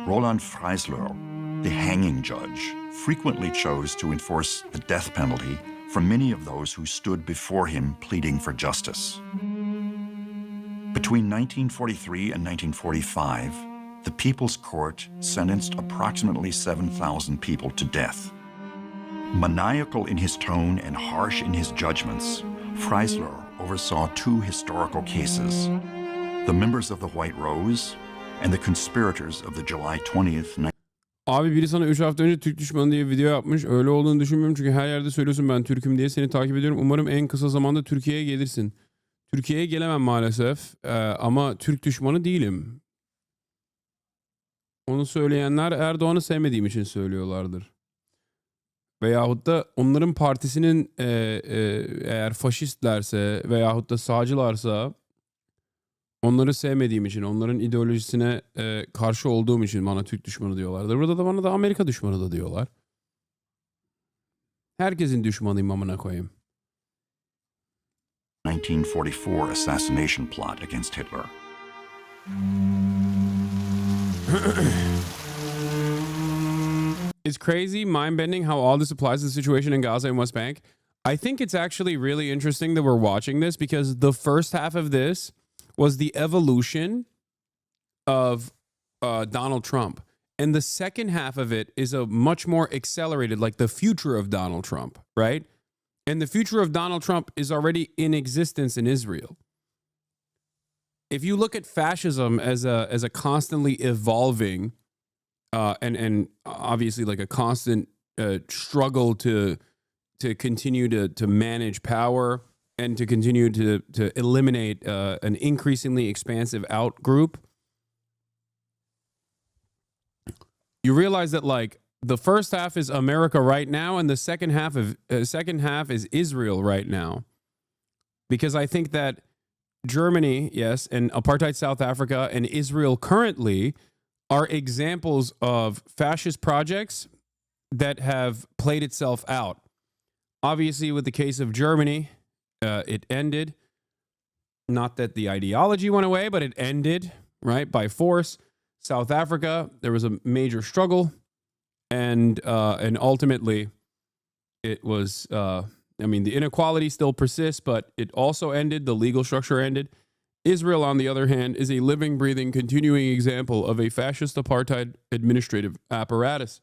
B: Roland Freisler, the hanging judge, frequently chose to enforce the death penalty for many of those who stood before him pleading for justice. Between 1943 and 1945, the People's Court sentenced approximately 7,000 people to death. Maniacal in his tone and harsh in his judgments, Freisler oversaw two historical cases: the members of the White Rose and the conspirators of the July 20th.
A: Abi biri sana 3 hafta önce Türk düşmanı diye video yapmış. Öyle olduğunu düşünmüyorum çünkü her yerde söylüyorsun ben Türk'üm diye, seni takip ediyorum. Umarım en kısa zamanda Türkiye'ye gelirsin. Türkiye'ye gelemem maalesef ama Türk düşmanı değilim. Onu söyleyenler Erdoğan'ı sevmediğim için söylüyorlardır. Veyahut da onların partisinin eğer faşistlerse veyahut da sağcılarsa onları sevmediğim için, onların ideolojisine karşı olduğum için bana Türk düşmanı diyorlardır. Burada da bana da Amerika düşmanı da diyorlar. Herkesin düşmanıyım amına koyayım.
B: 1944 assassination plot against Hitler.
A: It's crazy, mind-bending how all this applies to the situation in Gaza and West Bank. I think it's actually really interesting that we're watching this because the first half of this was the evolution of Donald Trump. And the second half of it is a much more accelerated, like the future of Donald Trump, right? And the future of Donald Trump is already in existence in Israel. If you look at fascism as a constantly evolving and obviously like a constant struggle to continue to manage power and to continue to eliminate an increasingly expansive out group, you realize that like the first half is America right now, and the second half is Israel right now, because I think that Germany, yes, and apartheid South Africa and Israel currently are examples of fascist projects that have played itself out. Obviously, with the case of Germany, it ended. Not that the ideology went away, but it ended, right, by force. South Africa, there was a major struggle, and ultimately, it was. I mean, the inequality still persists, but it also ended. The legal structure ended. Israel, on the other hand, is a living, breathing, continuing example of a fascist apartheid administrative apparatus.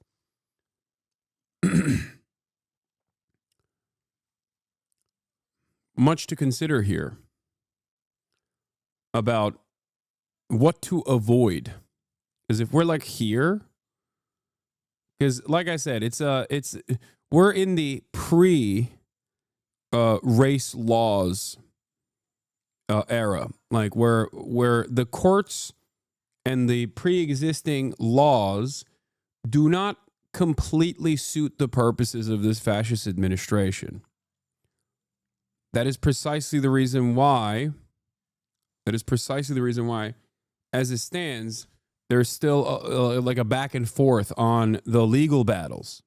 A: Much to consider here about what to avoid. Because if we're like here, because like I said, we're in the race laws era, like where the courts and the pre-existing laws do not completely suit the purposes of this fascist administration. That is precisely the reason why, as it stands, there's still like a back and forth on the legal battles.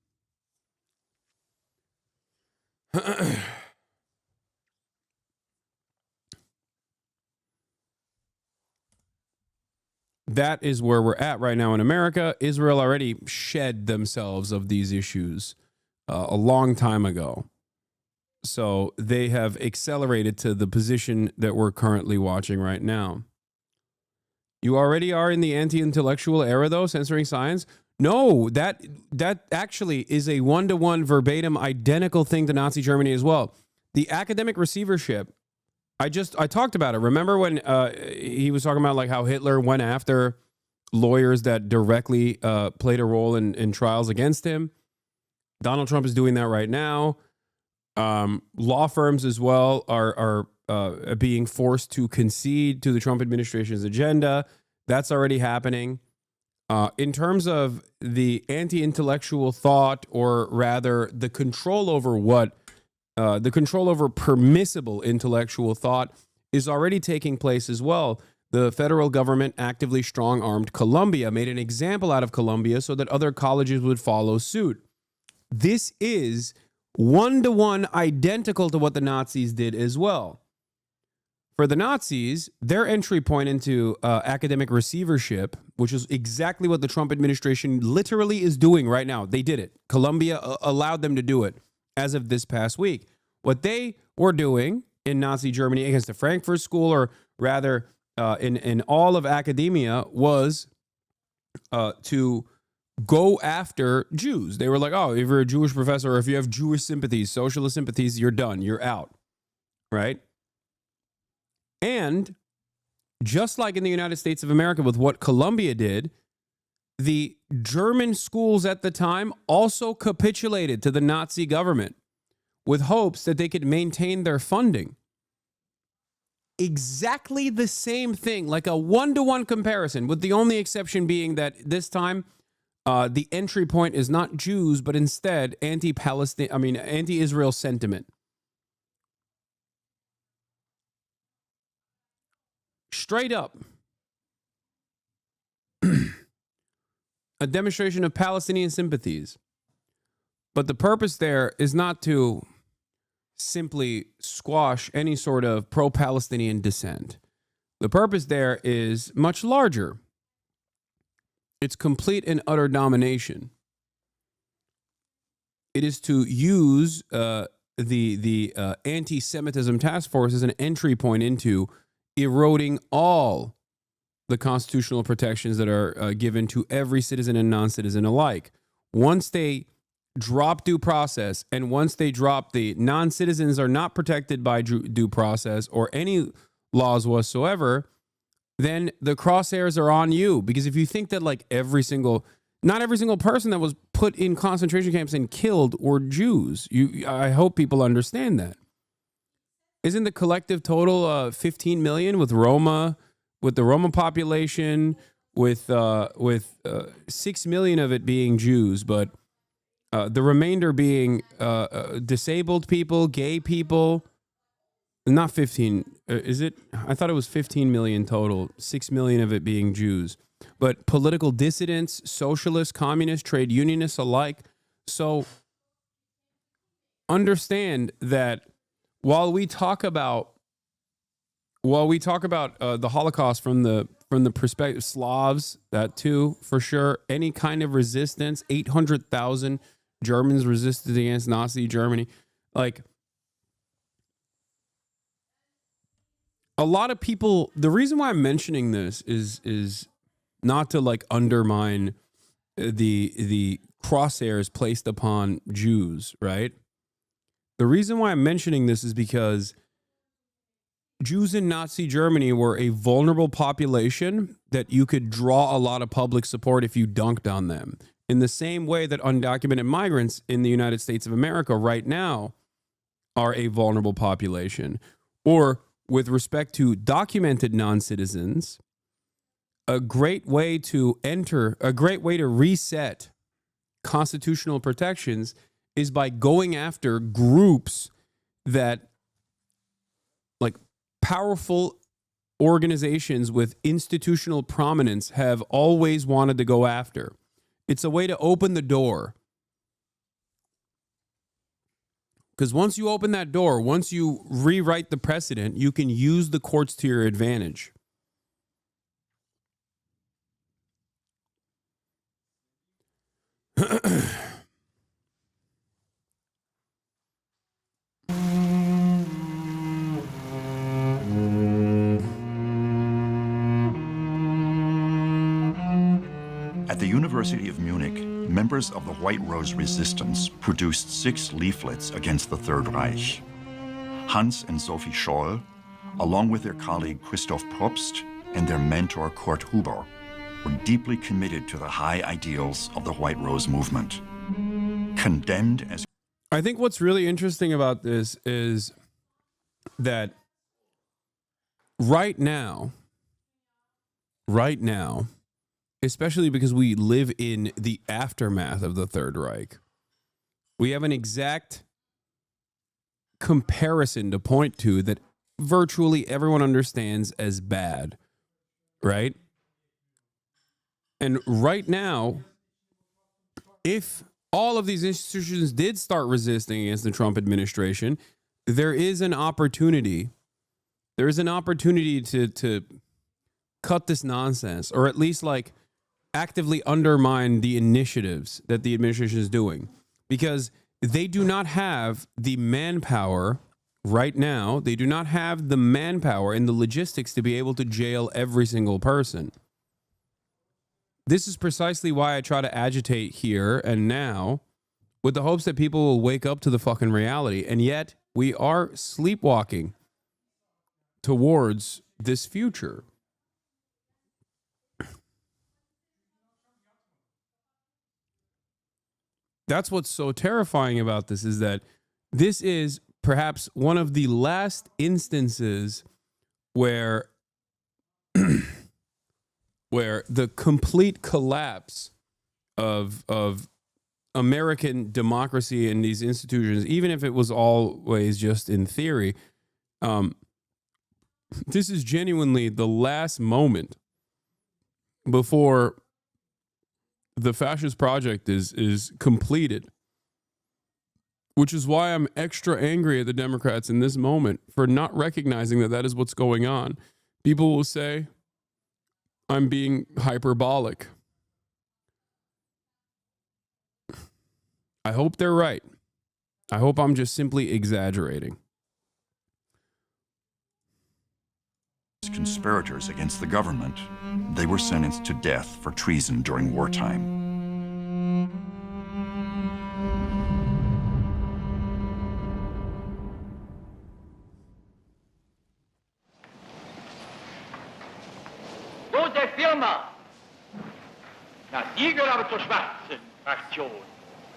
A: That is where we're at right now in America. Israel already shed themselves of these issues a long time ago. So they have accelerated to the position that we're currently watching right now. You already are in the anti-intellectual era, though, censoring science? No, that actually is a one-to-one verbatim identical thing to Nazi Germany as well. The academic receivership, I talked about it. Remember when he was talking about like how Hitler went after lawyers that directly played a role in trials against him? Donald Trump is doing that right now. Law firms as well are being forced to concede to the Trump administration's agenda. That's already happening. In terms of the anti-intellectual thought, or rather the control over permissible intellectual thought, is already taking place as well. The federal government actively strong-armed Columbia, made an example out of Columbia so that other colleges would follow suit. This is one-to-one identical to what the Nazis did as well. For the Nazis, their entry point into academic receivership, which is exactly what the Trump administration literally is doing right now. They did it. Columbia allowed them to do it as of this past week. What they were doing in Nazi Germany against the Frankfurt School, or rather in all of academia, was to go after Jews. They were like, oh, if you're a Jewish professor, or if you have Jewish sympathies, socialist sympathies, you're done. You're out. Right? And just like in the United States of America with what Columbia did, the German schools at the time also capitulated to the Nazi government with hopes that they could maintain their funding. Exactly the same thing, like a one-to-one comparison, with the only exception being that this time the entry point is not Jews, but instead anti-Israel sentiment. Straight up. A demonstration of Palestinian sympathies. But the purpose there is not to simply squash any sort of pro-Palestinian dissent. The purpose there is much larger. It's complete and utter domination. It is to use the anti-Semitism task force as an entry point into eroding all the constitutional protections that are given to every citizen and non-citizen alike. Once they drop due process, and once they drop the non-citizens are not protected by due process or any laws whatsoever, then the crosshairs are on you. Because if you think that like not every single person that was put in concentration camps and killed were Jews, I hope people understand that. Isn't the collective total 15 million with Roma, with the Roma population, with 6 million of it being Jews, but the remainder being disabled people, gay people? Not 15, is it? I thought it was 15 million total, 6 million of it being Jews. But political dissidents, socialists, communists, trade unionists alike. So understand that while we talk about the Holocaust from the perspective Slavs, that too for sure, any kind of resistance, 800,000 Germans resisted against Nazi Germany, like. A lot of people, the reason why I'm mentioning this is not to like undermine the crosshairs placed upon Jews, right? The reason why I'm mentioning this is because Jews in Nazi Germany were a vulnerable population that you could draw a lot of public support if you dunked on them. In the same way that undocumented migrants in the United States of America right now are a vulnerable population. Or with respect to documented non-citizens, a great way to reset constitutional protections is by going after groups that, like, powerful organizations with institutional prominence have always wanted to go after. It's a way to open the door. Because once you open that door, once you rewrite the precedent, you can use the courts to your advantage.
B: At the University of Munich, members of the White Rose Resistance produced 6 leaflets against the Third Reich. Hans and Sophie Scholl, along with their colleague Christoph Probst and their mentor Kurt Huber, were deeply committed to the high ideals of the White Rose movement. Condemned as...
A: I think what's really interesting about this is that right now, especially because we live in the aftermath of the Third Reich, we have an exact comparison to point to that virtually everyone understands as bad, right? And right now, if all of these institutions did start resisting against the Trump administration, there is an opportunity. There is an opportunity to cut this nonsense, or at least like actively undermine the initiatives that the administration is doing, because they do not have the manpower right now. They do not have the manpower and the logistics to be able to jail every single person. This is precisely why I try to agitate here and now with the hopes that people will wake up to the fucking reality. And yet we are sleepwalking towards this future. That's what's so terrifying about this, is that this is perhaps one of the last instances where where the complete collapse of American democracy and these institutions, even if it was always just in theory, this is genuinely the last moment before the fascist project is completed, Which is why I'm extra angry at the Democrats in this moment for not recognizing that that is what's going on. People will say I'm being hyperbolic. I hope they're right. I hope I'm just simply exaggerating.
B: Conspirators against the government, they were sentenced to death for treason during wartime.
H: Große Firma! Na, die gehört aber zur schwarzen Fraktion.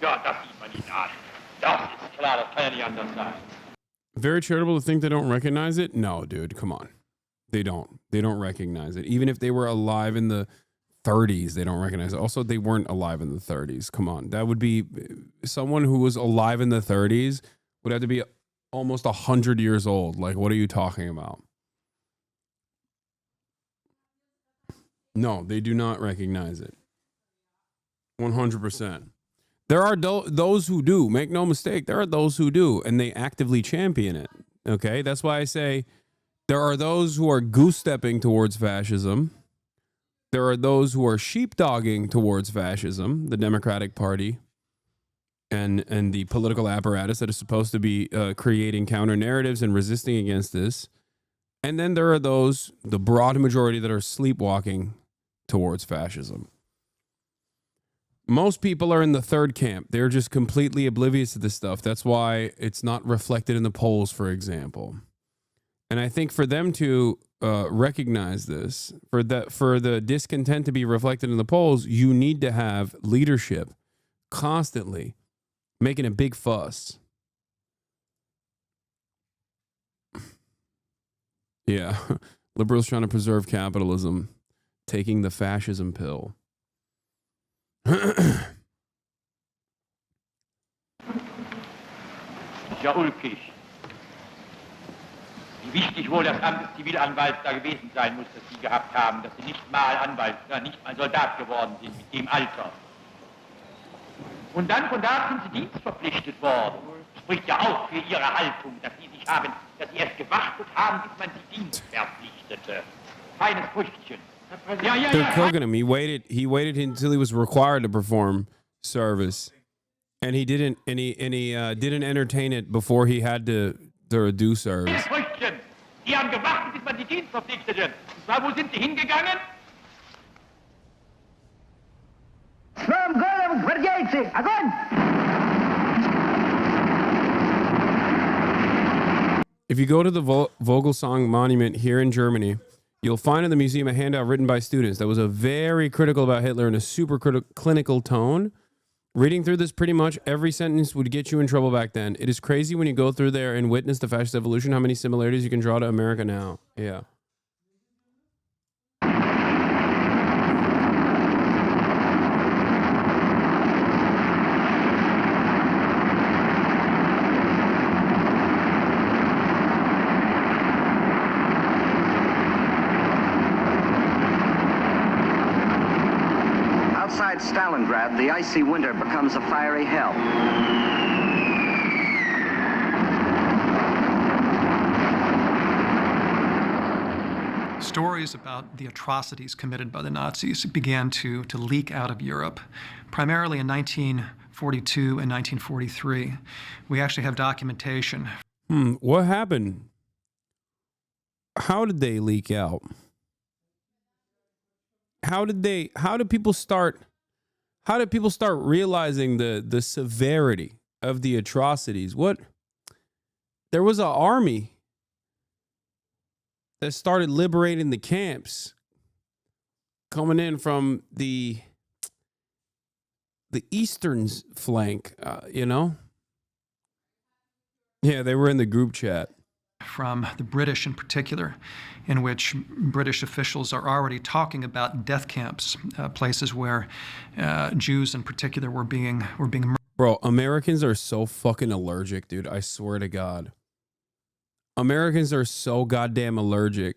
H: Ja, das sieht man nicht an. Das ist klar, das kann ja nicht anders sein.
A: Very charitable to think they don't recognize it? No, dude, come on. They don't. They don't recognize it. Even if they were alive in the 30s, they don't recognize it. Also, they weren't alive in the 30s. Come on. That would be someone who was alive in the 30s would have to be almost 100 years old. Like, what are you talking about? No, they do not recognize it. 100%. There are those who do. Make no mistake. There are those who do, and they actively champion it. Okay? That's why I say there are those who are goose-stepping towards fascism. There are those who are sheepdogging towards fascism, the Democratic Party, and the political apparatus that is supposed to be creating counter-narratives and resisting against this. And then there are those, the broad majority, that are sleepwalking towards fascism. Most people are in the third camp. They're just completely oblivious to this stuff. That's why it's not reflected in the polls, for example. And I think for them to recognize this, for the discontent to be reflected in the polls, you need to have leadership constantly making a big fuss. Yeah, liberals trying to preserve capitalism, taking the fascism pill.
H: Ja, ulkig. Wie wichtig wohl das Amt des Zivilanwalts da gewesen sein muss, das Sie gehabt haben, dass Sie nicht mal Anwalt, nicht mal Soldat geworden sind mit dem Alter. Und dann von da sind Sie dienstverpflichtet worden. Spricht ja auch für Ihre Haltung, dass Sie erst gewartet haben, bis man Sie dienstverpflichtete. Feines Früchtchen.
A: They're cooking him. He waited until he was required to perform service, and he didn't entertain it before he had to do service.
H: Früchtchen. Sie haben gewartet, bis man Sie dienstverpflichtete. Und zwar, wo sind Sie hingegangen?
A: If you go to the Vogelsang Monument here in Germany, you'll find in the museum a handout written by students that was a very critical about Hitler in a super clinical tone. Reading through this, pretty much every sentence would get you in trouble back then. It is crazy when you go through there and witness the fascist evolution, how many similarities you can draw to America now. Yeah.
T: Outside Stalingrad, the icy winter becomes a fiery hell.
U: Stories about the atrocities committed by the Nazis began to leak out of Europe, primarily in 1942 and 1943. We actually have documentation.
A: What happened? How did they leak out? How did people start realizing the severity of the atrocities? There was an army that started liberating the camps coming in from the eastern flank, Yeah, they were in the group chat.
U: From the British in particular, in which British officials are already talking about death camps, places where Jews in particular were being murdered.
A: Bro, Americans are so fucking allergic, dude. I swear to God. Americans are so goddamn allergic.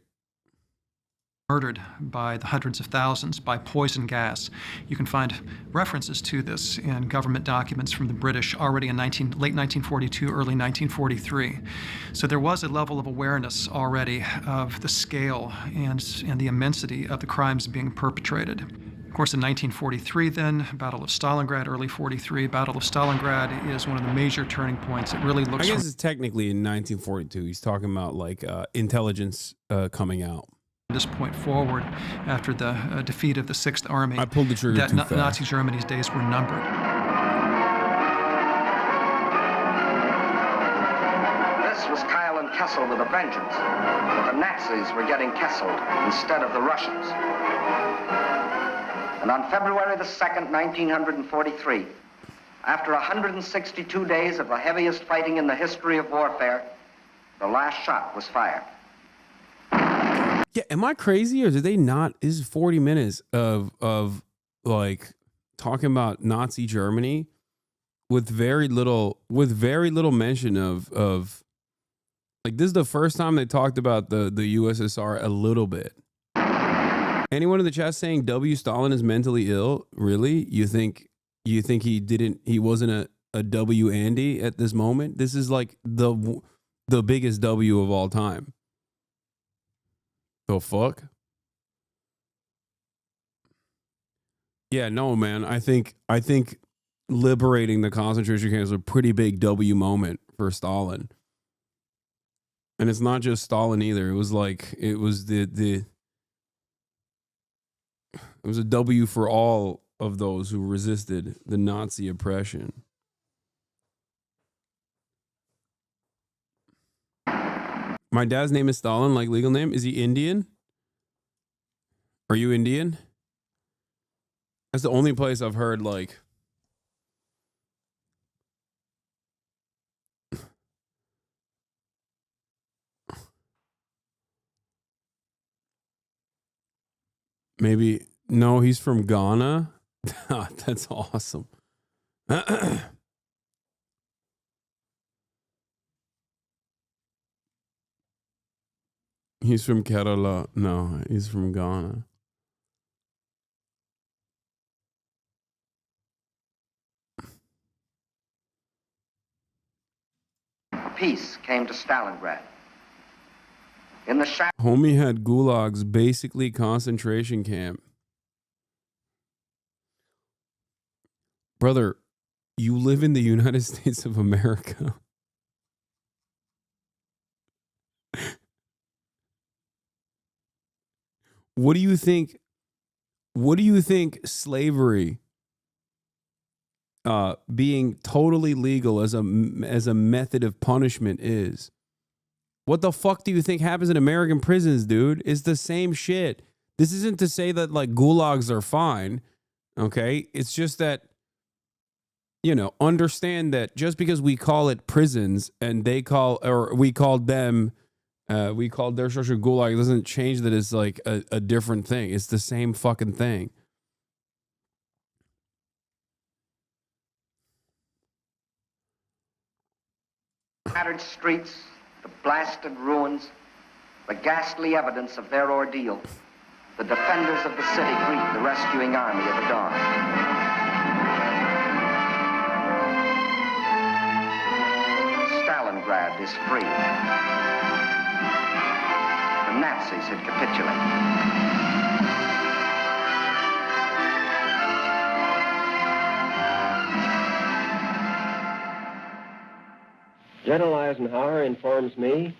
U: murdered by the hundreds of thousands by poison gas. You can find references to this in government documents from the British already in late 1942, early 1943. So there was a level of awareness already of the scale and the immensity of the crimes being perpetrated. Of course, in 1943 then, Battle of Stalingrad, early 43, Battle of Stalingrad is one of the major turning points. It really looks...
A: I guess it's technically in 1942. He's talking about like intelligence coming out.
U: This point forward, after the defeat of the Sixth Army,
A: I pulled the trigger
U: that
A: too fast.
U: Nazi Germany's days were numbered.
T: This was Kyle and Kessel with a vengeance, but the Nazis were getting Kesseled instead of the Russians. And on February the 2nd, 1943, after 162 days of the heaviest fighting in the history of warfare, the last shot was fired.
A: Yeah, am I crazy or did they not? This is 40 minutes of like talking about Nazi Germany with very little mention of like, this is the first time they talked about the USSR a little bit. Anyone in the chat saying W. Stalin is mentally ill? Really? You think he wasn't a W Andy at this moment? This is like the biggest W of all time. The fuck? Yeah, no, man. I think liberating the concentration camps was a pretty big W moment for Stalin. And it's not just Stalin either. It was like it was it was a W for all of those who resisted the Nazi oppression. My dad's name is Stalin, like legal name. Is he Indian? Are you Indian? That's the only place I've heard like maybe. No, he's from Ghana. That's awesome. He's from Kerala. No, he's from Ghana.
T: Peace came to Stalingrad. In the
A: Homie had gulags, basically concentration camp. Brother, you live in the United States of America. What do you think slavery being totally legal as a method of punishment is? What the fuck do you think happens in American prisons, dude? It's the same shit. This isn't to say that like gulags are fine, okay? It's just that, you know, understand that just because we call it prisons and we called their structure gulag, it doesn't change that it's like a different thing. It's the same fucking thing.
T: battered streets, the blasted ruins, the ghastly evidence of their ordeal, the defenders of the city greet the rescuing army of the dawn. Stalingrad is free. The Nazis had capitulated.
C: General Eisenhower informs me.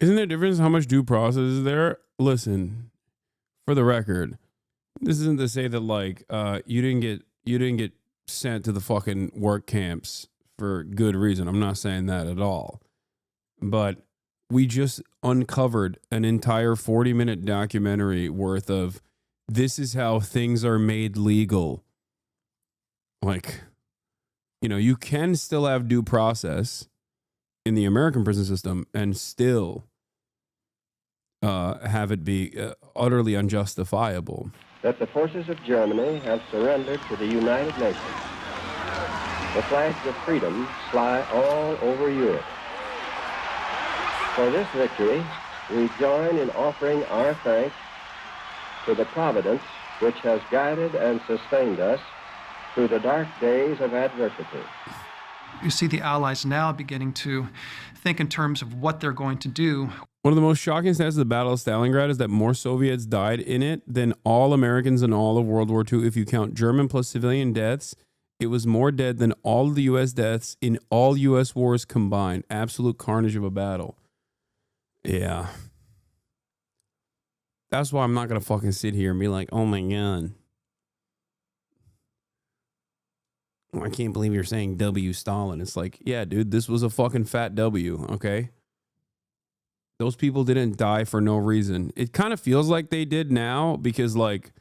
A: Isn't there a difference how much due process is there? Listen, for the record, this isn't to say that like you didn't get sent to the fucking work camps for good reason. I'm not saying that at all. But we just uncovered an entire 40-minute documentary worth of this is how things are made legal. Like, you know, you can still have due process in the American prison system and still have it be utterly unjustifiable.
C: That the forces of Germany have surrendered to the United Nations. The flags of freedom fly all over Europe. For this victory, we join in offering our thanks to the providence which has guided and sustained us through the dark days of adversity.
U: You see the Allies now beginning to think in terms of what they're going to do.
A: One of the most shocking stats of the Battle of Stalingrad is that more Soviets died in it than all Americans in all of World War II. If you count German plus civilian deaths, it was more dead than all of the U.S. deaths in all U.S. wars combined. Absolute carnage of a battle. Yeah. That's why I'm not going to fucking sit here and be like, oh my God. I can't believe you're saying W Stalin. It's like, yeah, dude, this was a fucking fat W, okay? Those people didn't die for no reason. It kind of feels like they did now because, like,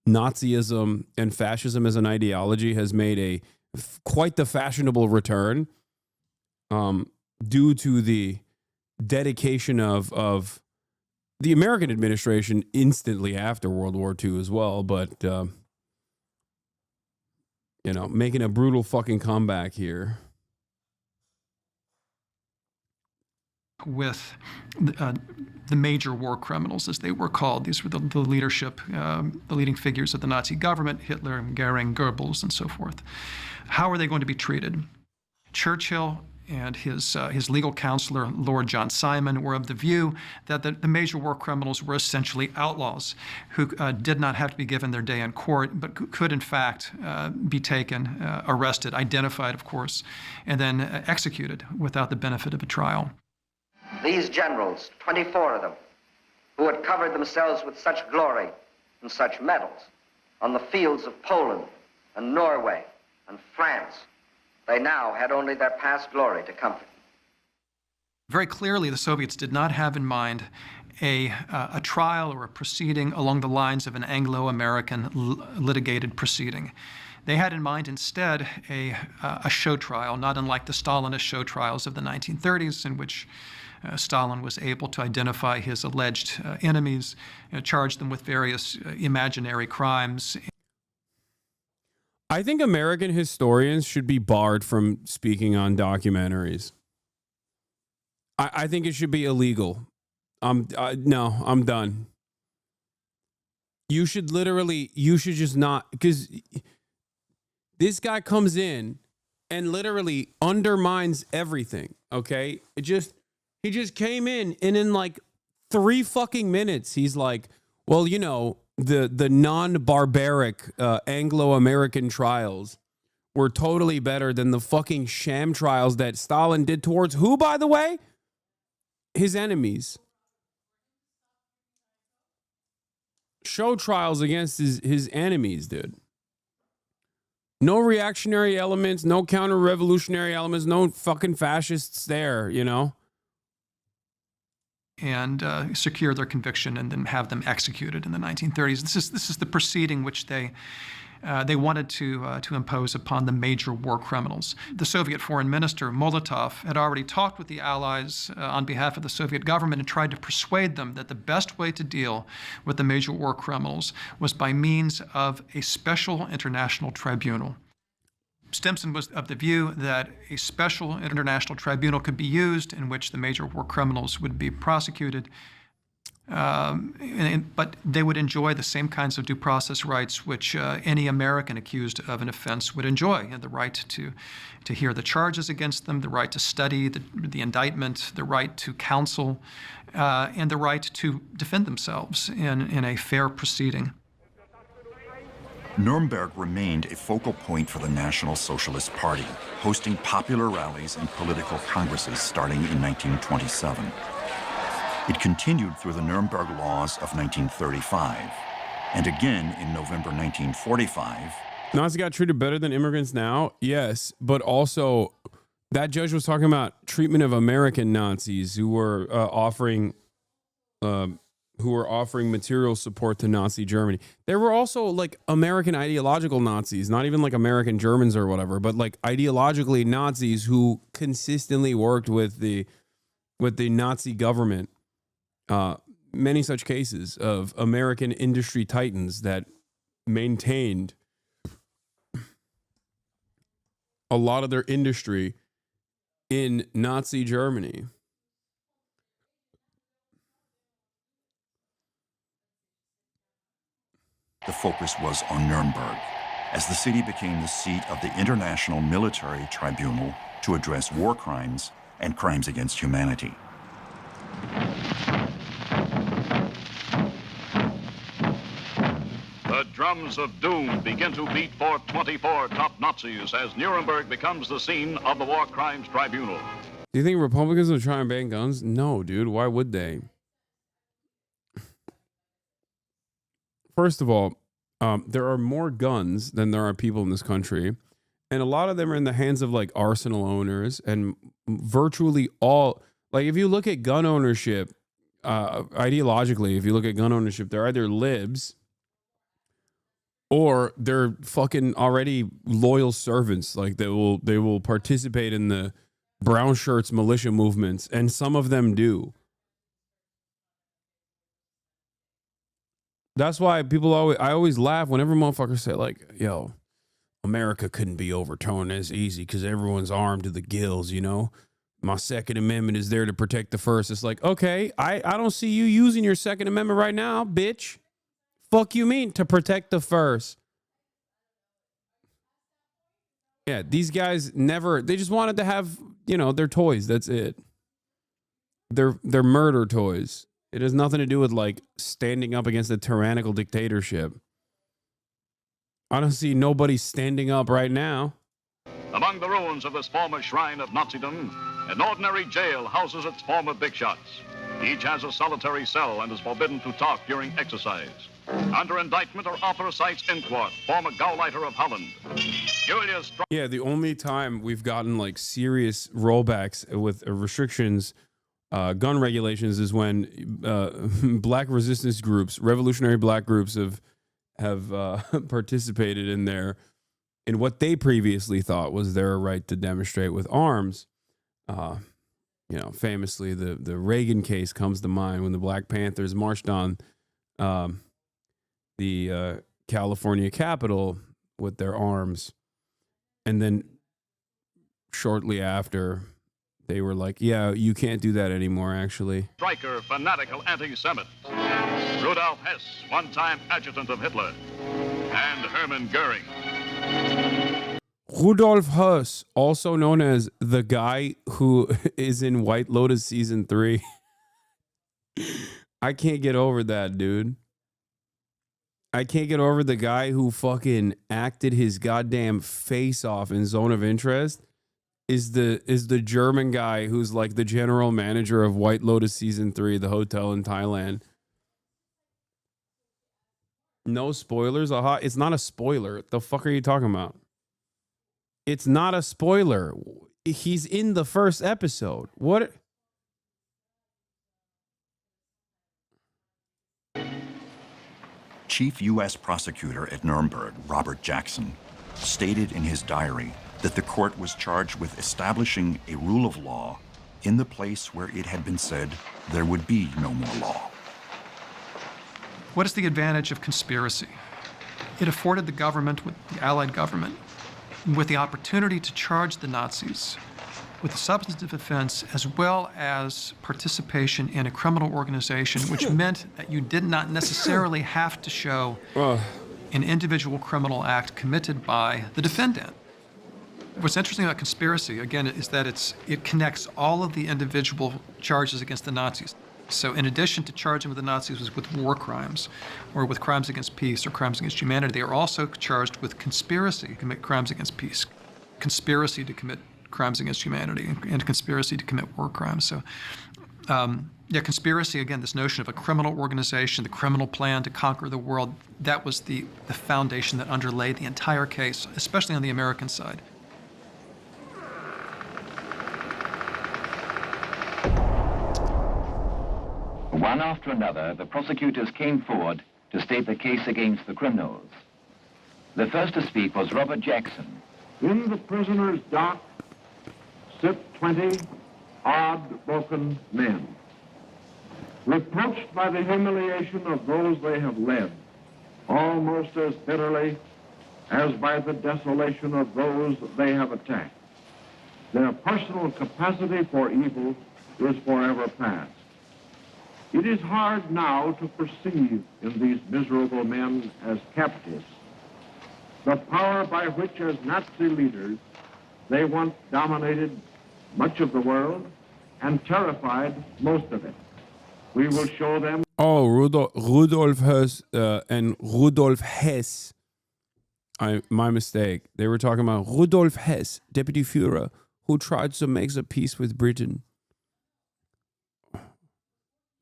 A: Nazism and fascism as an ideology has made quite the fashionable return due to the dedication of the American administration instantly after World War II as well, but you know, making a brutal fucking comeback here.
U: With the major war criminals, as they were called. These were the leadership, the leading figures of the Nazi government, Hitler, Goering, Goebbels, and so forth. How are they going to be treated? Churchill and his legal counselor, Lord John Simon, were of the view that the major war criminals were essentially outlaws who did not have to be given their day in court, but could in fact be taken, arrested, identified, of course, and then executed without the benefit of a trial.
T: These generals, 24 of them, who had covered themselves with such glory and such medals on the fields of Poland and Norway and France, they now had only their past glory to comfort.
U: Very clearly, the Soviets did not have in mind a trial or a proceeding along the lines of an Anglo-American litigated proceeding. They had in mind instead a show trial, not unlike the Stalinist show trials of the 1930s, in which Stalin was able to identify his alleged enemies, charge them with various imaginary crimes.
A: I think American historians should be barred from speaking on documentaries. I think it should be illegal. No, I'm done. You should just not, because this guy comes in and literally undermines everything, okay? He just came in and in like 3 fucking minutes, he's like, well, you know, the non-barbaric Anglo-American trials were totally better than the fucking sham trials that Stalin did towards who, by the way? His enemies. Show trials against his enemies, dude. No reactionary elements, no counter-revolutionary elements, no fucking fascists there, you know?
U: And secure their conviction and then have them executed in the 1930s. This is the proceeding which they wanted to impose upon the major war criminals. The Soviet foreign minister, Molotov, had already talked with the Allies on behalf of the Soviet government and tried to persuade them that the best way to deal with the major war criminals was by means of a special international tribunal. Stimson was of the view that a special international tribunal could be used in which the major war criminals would be prosecuted, but they would enjoy the same kinds of due process rights which any American accused of an offense would enjoy. The right to hear the charges against them, the right to study the indictment, the right to counsel, and the right to defend themselves in a fair proceeding.
B: Nuremberg remained a focal point for the National Socialist Party, hosting popular rallies and political congresses starting in 1927. It continued through the Nuremberg Laws of 1935, and again in November 1945.
A: Nazis got treated better than immigrants now? Yes, but also that judge was talking about treatment of American Nazis who were offering material support to Nazi Germany. There were also like American ideological Nazis, not even like American Germans or whatever, but like ideologically Nazis who consistently worked with the Nazi government. Many such cases of American industry titans that maintained a lot of their industry in Nazi Germany.
B: The focus was on Nuremberg, as the city became the seat of the International Military Tribunal to address war crimes and crimes against humanity.
G: The drums of doom begin to beat for 24 top Nazis as Nuremberg becomes the scene of the War Crimes Tribunal.
A: Do you think Republicans will try and ban guns? No, dude. Why would they? First of all, there are more guns than there are people in this country. And a lot of them are in the hands of like arsenal owners, and virtually all, like if you look at gun ownership, ideologically, if you look at gun ownership, they're either libs or they're fucking already loyal servants. Like they will participate in the brown shirts militia movements, and some of them do. That's why I always laugh whenever motherfuckers say like, yo, America couldn't be overturned as easy because everyone's armed to the gills, you know? My Second Amendment is there to protect the First. It's like, okay, I don't see you using your Second Amendment right now, bitch. Fuck you mean to protect the First? Yeah, these guys they just wanted to have, you know, their toys. That's it. They're murder toys. It has nothing to do with like standing up against a tyrannical dictatorship. I don't see nobody standing up right now.
G: Among the ruins of this former shrine of Nazism, an ordinary jail houses its former big shots. Each has a solitary cell and is forbidden to talk during exercise. Under indictment are Arthur Sykes Inquart, former Gauleiter of Holland. Julius
A: Yeah, the only time we've gotten like serious rollbacks with restrictions, gun regulations, is when black resistance groups, revolutionary black groups, have participated in what they previously thought was their right to demonstrate with arms. You know, famously, the Reagan case comes to mind when the Black Panthers marched on the California Capitol with their arms. And then shortly after, they were like, yeah, you can't do that anymore, actually.
G: Striker, fanatical anti-Semite. Rudolf Hess, one-time adjutant of Hitler. And Hermann Goering.
A: Rudolf Hess, also known as the guy who is in White Lotus season 3. I can't get over that, dude. I can't get over the guy who fucking acted his goddamn face off in Zone of Interest is the German guy who's like the general manager of White Lotus season 3, the hotel in Thailand. No spoilers. Aha, it's not a spoiler. The fuck are you talking about? It's not a spoiler. He's in the first episode. What?
B: Chief U.S. Prosecutor at Nuremberg, Robert Jackson, stated in his diary that the court was charged with establishing a rule of law in the place where it had been said there would be no more law.
U: What is the advantage of conspiracy? It afforded the government, the Allied government, with the opportunity to charge the Nazis with a substantive offense as well as participation in a criminal organization, which meant that you did not necessarily have to show an individual criminal act committed by the defendant. What's interesting about conspiracy, again, is that it connects all of the individual charges against the Nazis. So in addition to charging with the Nazis with war crimes or with crimes against peace or crimes against humanity, they are also charged with conspiracy to commit crimes against peace, conspiracy to commit crimes against humanity, and conspiracy to commit war crimes. So yeah, conspiracy, again, this notion of a criminal organization, the criminal plan to conquer the world, that was the foundation that underlay the entire case, especially on the American side.
E: One after another, the prosecutors came forward to state the case against the criminals. The first to speak was Robert Jackson.
V: In the prisoner's dock sit 20 odd, broken men, reproached by the humiliation of those they have led, almost as bitterly as by the desolation of those they have attacked. Their personal capacity for evil is forever past. It is hard now to perceive in these miserable men as captives the power by which, as Nazi leaders, they once dominated much of the world and terrified most of it. We will show them.
A: Oh, Rudolf Hess and Rudolf Hess. My mistake. They were talking about Rudolf Hess, Deputy Führer, who tried to make a peace with Britain.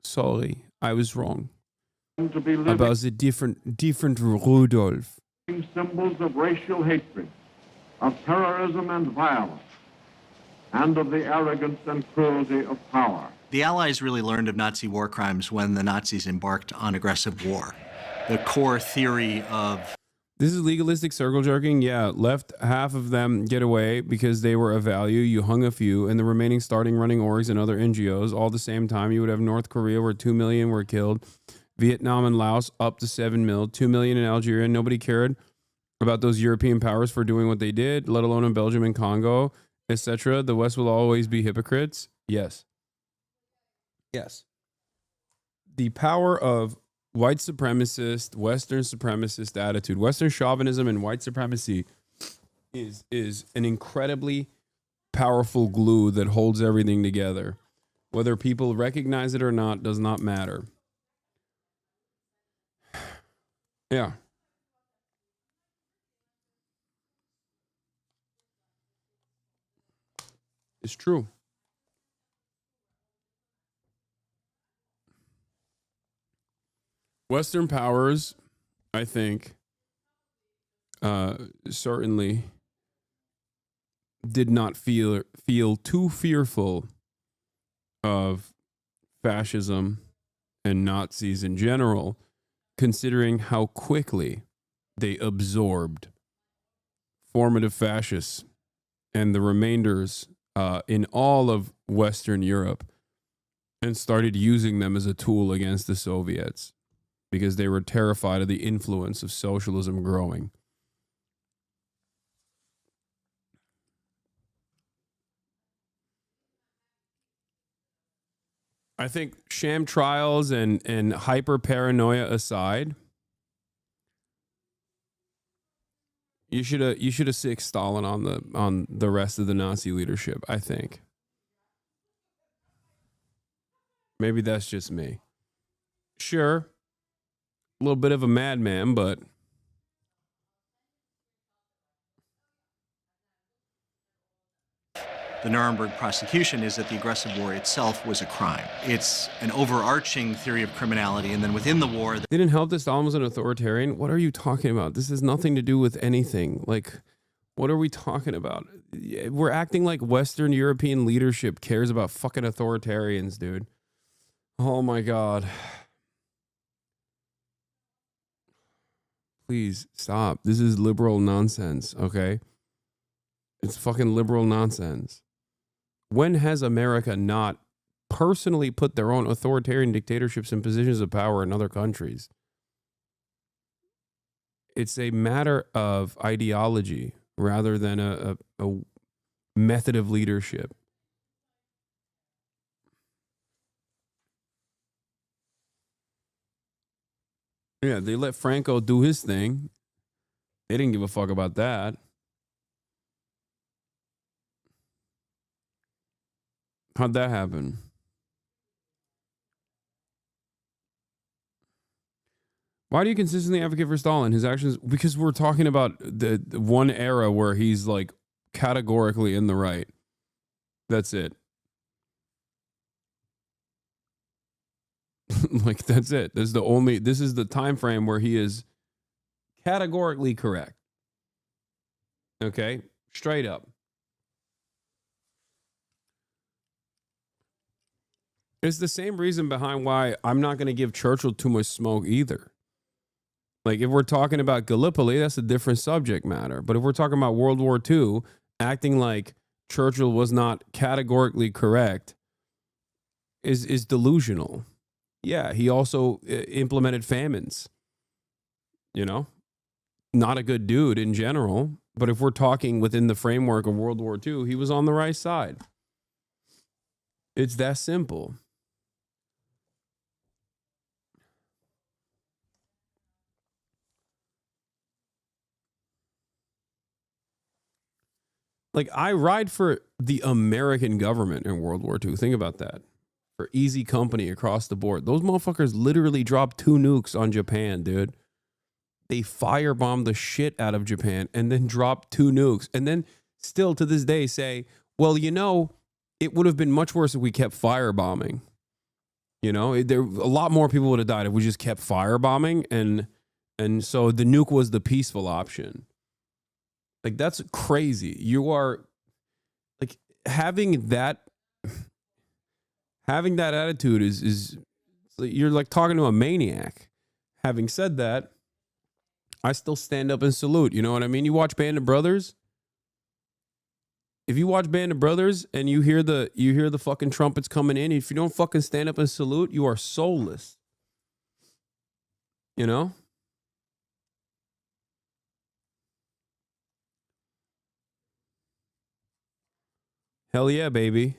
A: Sorry, I was wrong.
V: To be
A: About the different Rudolf.
V: Symbols of racial hatred, of terrorism and violence, and of the arrogance and cruelty of power.
D: The Allies really learned of Nazi war crimes when the Nazis embarked on aggressive war. The core theory of...
A: This is legalistic circle jerking. Yeah, left half of them get away because they were of value. You hung a few, and the remaining starting running orgs and other NGOs. All the same time, you would have North Korea where 2 million were killed. Vietnam and Laos up to 7 mil. 2 million in Algeria. Nobody cared about those European powers for doing what they did, let alone in Belgium and Congo, etc. The West will always be hypocrites. Yes. Yes. The power of white supremacist, Western supremacist attitude, Western chauvinism and white supremacy is an incredibly powerful glue that holds everything together. Whether people recognize it or not does not matter. Yeah. It's true. Western powers, I think, certainly did not feel too fearful of fascism and Nazis in general, considering how quickly they absorbed formative fascists and the remainders in all of Western Europe and started using them as a tool against the Soviets because they were terrified of the influence of socialism growing. I think sham trials and hyper paranoia aside, you should have sicked Stalin on the rest of the Nazi leadership, I think. Maybe that's just me. Sure. A little bit of a madman, but
D: the Nuremberg prosecution is that the aggressive war itself was a crime. It's an overarching theory of criminality, and then within the war...
A: Didn't help that Stalin was an authoritarian? What are you talking about? This has nothing to do with anything. Like, what are we talking about? We're acting like Western European leadership cares about fucking authoritarians, dude. Oh my God. Please stop. This is liberal nonsense, okay? It's fucking liberal nonsense. When has America not personally put their own authoritarian dictatorships in positions of power in other countries? It's a matter of ideology rather than a method of leadership. Yeah, they let Franco do his thing. They didn't give a fuck about that. How'd that happen? Why do you consistently advocate for Stalin? His actions, because we're talking about the one era where he's like categorically in the right. That's it. Like, that's it. This is the time frame where he is categorically correct. Okay? Straight up. It's the same reason behind why I'm not going to give Churchill too much smoke either. Like, if we're talking about Gallipoli, that's a different subject matter. But if we're talking about World War II, acting like Churchill was not categorically correct is delusional. Yeah, he also implemented famines. You know? Not a good dude in general. But if we're talking within the framework of World War II, he was on the right side. It's that simple. Like, I ride for the American government in World War II. Think about that. For easy company across the board. Those motherfuckers literally dropped 2 nukes on Japan, dude. They firebombed the shit out of Japan and then dropped 2 nukes. And then still to this day say, well, you know, it would have been much worse if we kept firebombing. You know, a lot more people would have died if we just kept firebombing. And so the nuke was the peaceful option. Like, that's crazy. You are, like, having that attitude is you're like talking to a maniac. Having said that, I still stand up and salute. You know what I mean? You watch Band of Brothers. If you watch Band of Brothers and you hear the fucking trumpets coming in, if you don't fucking stand up and salute, you are soulless. You know? Hell yeah, baby.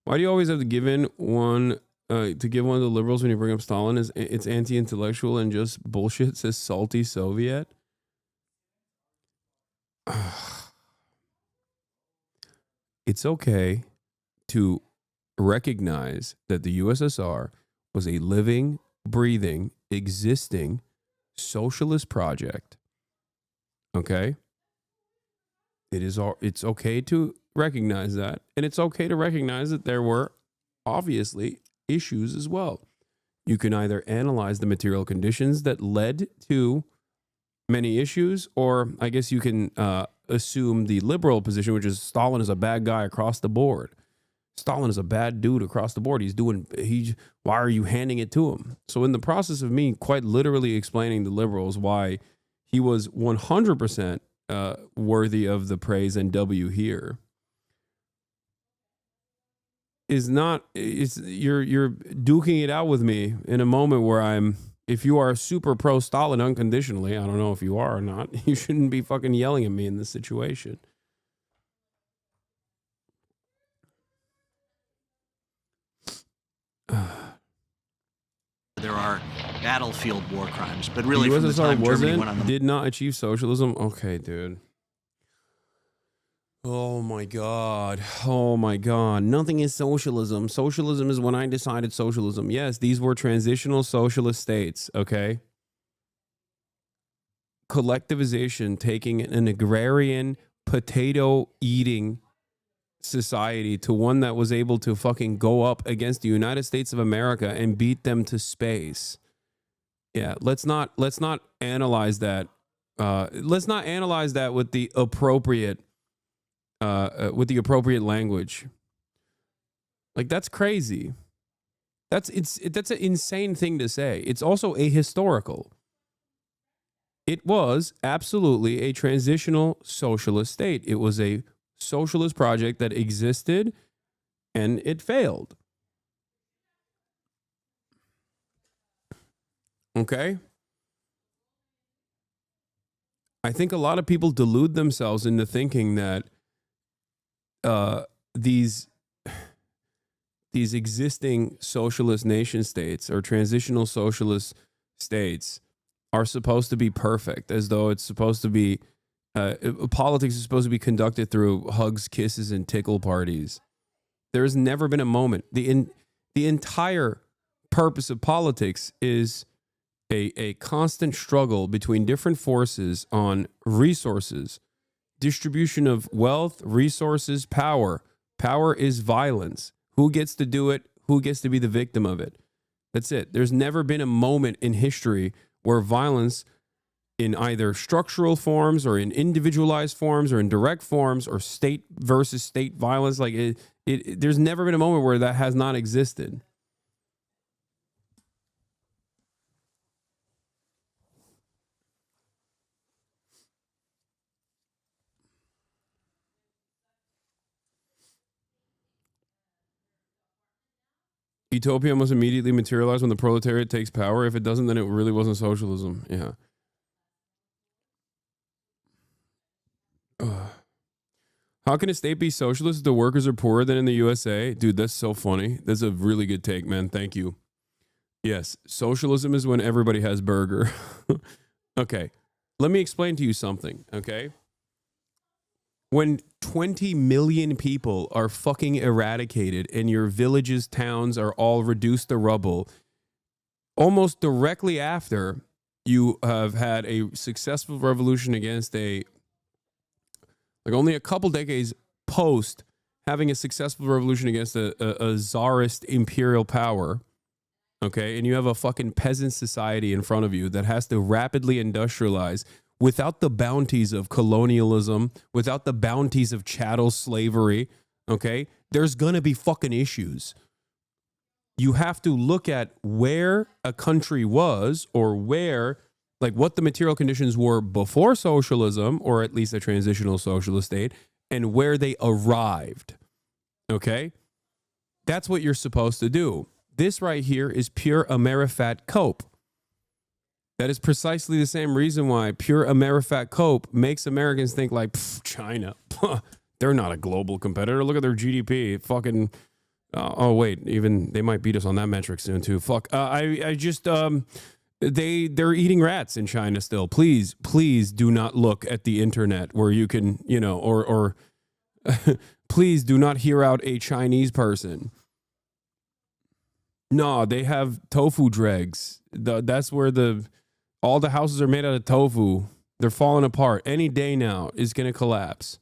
A: Why do you always have to give one of the liberals when you bring up Stalin? It's anti-intellectual and just bullshit, says salty Soviet. It's okay to recognize that the USSR was a living, breathing, existing socialist project. Okay? It's okay to recognize that, and it's okay to recognize that there were obviously issues as well. You can either analyze the material conditions that led to many issues, or I guess you can assume the liberal position, which is Stalin is a bad guy across the board. Stalin is a bad dude across the board. Why are you handing it to him? So in the process of me quite literally explaining to liberals why he was 100% worthy of the praise and W here, you're duking it out with me in a moment where if you are super pro Stalin unconditionally, I don't know if you are or not, you shouldn't be fucking yelling at me in this situation.
D: There are battlefield war crimes, but really
A: the
D: from the
A: USSR
D: time Germany went on the
A: did not achieve socialism. Okay, dude. Oh my God. Oh my God. Nothing is socialism. Socialism is when I decided socialism. Yes, these were transitional socialist states, okay? Collectivization, taking an agrarian, potato-eating society to one that was able to fucking go up against the United States of America and beat them to space. Yeah, let's not analyze that. Let's not analyze that with the appropriate language. Like, that's crazy. That's an insane thing to say. It's also ahistorical. It was absolutely a transitional socialist state. It was a socialist project that existed and it failed. Okay? I think a lot of people delude themselves into thinking that these existing socialist nation states or transitional socialist states are supposed to be perfect, as though it's supposed to be politics is supposed to be conducted through hugs, kisses, and tickle parties. There has never been a moment. The entire purpose of politics is a constant struggle between different forces on resources, distribution of wealth, resources, power. Power is violence. Who gets to do it? Who gets to be the victim of it? That's it. There's never been a moment in history where violence in either structural forms or in individualized forms or in direct forms or state versus state violence, like there's never been a moment where that has not existed. Utopia must immediately materialize when the proletariat takes power. If it doesn't, then it really wasn't socialism. Yeah. How can a state be socialist if the workers are poorer than in the USA? Dude, that's so funny. That's a really good take, man. Thank you. Yes, socialism is when everybody has burger. Okay. Let me explain to you something, okay? When 20 million people are fucking eradicated and your villages, towns are all reduced to rubble, almost directly after you have had a successful revolution against only a couple decades post having a successful revolution against a czarist imperial power, okay, and you have a fucking peasant society in front of you that has to rapidly industrialize without the bounties of colonialism, without the bounties of chattel slavery, okay, there's gonna be fucking issues. You have to look at where a country was, or where, like, what the material conditions were before socialism, or at least a transitional socialist state, and where they arrived, okay? That's what you're supposed to do. This right here is pure Amerifat cope. That is precisely the same reason why pure Amerifat cope makes Americans think like, China, they're not a global competitor. Look at their GDP. Fucking, oh wait, even they might beat us on that metric soon too. Fuck, they're eating rats in China still. Please do not look at the internet where you can, or please do not hear out a Chinese person. No, they have tofu dregs. That's where all the houses are made out of tofu. They're falling apart. Any day now is going to collapse.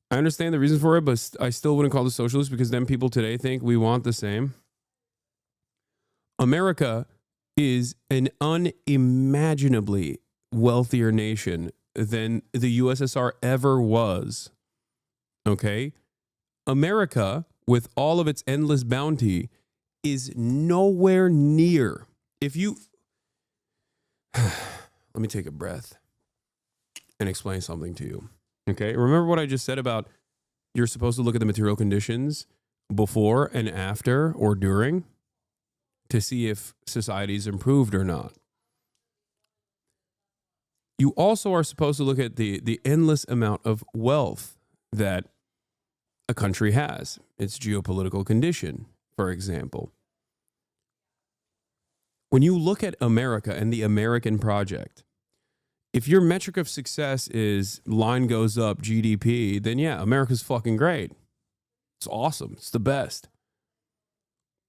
A: I understand the reasons for it, but I still wouldn't call it socialist, because then people today think we want the same. America is an unimaginably wealthier nation than the USSR ever was. Okay? America, with all of its endless bounty, is nowhere near. If you let me take a breath and explain something to you. Okay? Remember what I just said about you're supposed to look at the material conditions before and after or during to see if society's improved or not. You also are supposed to look at the endless amount of wealth that a country has, its geopolitical condition, for example. When you look at America and the American project, if your metric of success is line goes up, GDP, then yeah, America's fucking great. It's awesome. It's the best.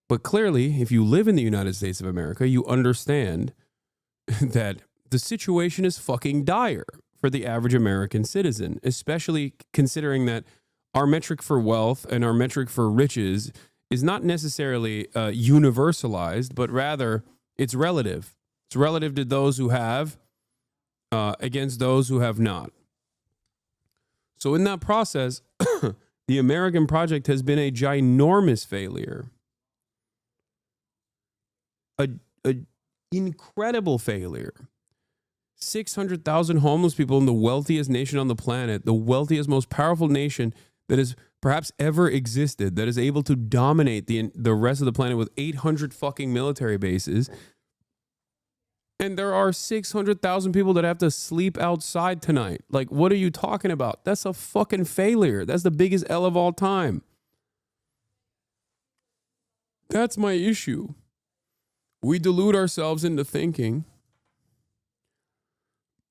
A: But clearly, if you live in the United States of America, you understand that the situation is fucking dire for the average American citizen, especially considering that our metric for wealth and our metric for riches is not necessarily universalized, but rather it's relative. It's relative to those who have against those who have not. So in that process, the American project has been a ginormous failure. A incredible failure. 600,000 homeless people in the wealthiest nation on the planet, the wealthiest, most powerful nation that has perhaps ever existed, that is able to dominate the rest of the planet with 800 fucking military bases. And there are 600,000 people that have to sleep outside tonight. Like, what are you talking about? That's a fucking failure. That's the biggest L of all time. That's my issue. We delude ourselves into thinking.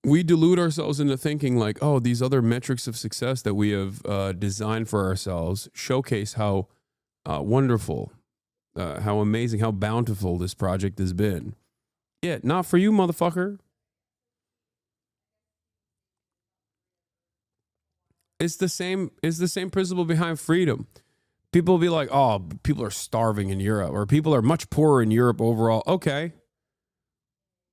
A: Like, oh, these other metrics of success that we have designed for ourselves showcase how wonderful, how amazing, how bountiful this project has been. Yeah, not for you, motherfucker. It's the same principle behind freedom. People will be like, oh, people are starving in Europe, or people are much poorer in Europe overall. Okay.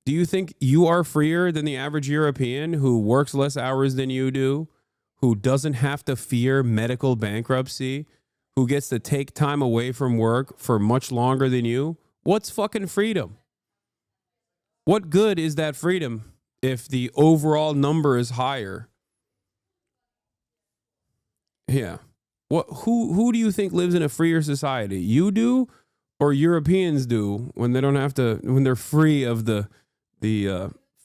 A: Do you think you are freer than the average European who works less hours than you do, who doesn't have to fear medical bankruptcy, who gets to take time away from work for much longer than you? What's fucking freedom? What good is that freedom if the overall number is higher? Yeah. Who do you think lives in a freer society? You do, or Europeans do, when they don't have to, when they're free of the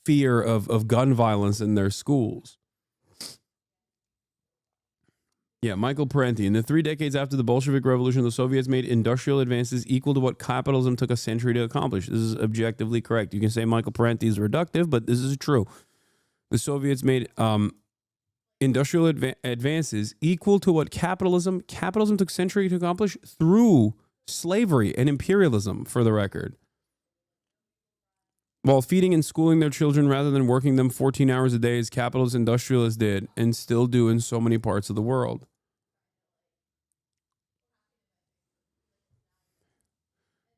A: fear of gun violence in their schools? Yeah, Michael Parenti. In the 3 decades after the Bolshevik Revolution, the Soviets made industrial advances equal to what capitalism took a century to accomplish. This is objectively correct. You can say Michael Parenti is reductive, but this is true. The Soviets made industrial advances equal to what capitalism took a century to accomplish through slavery and imperialism, for the record. While feeding and schooling their children rather than working them 14 hours a day as capitalist industrialists did and still do in so many parts of the world.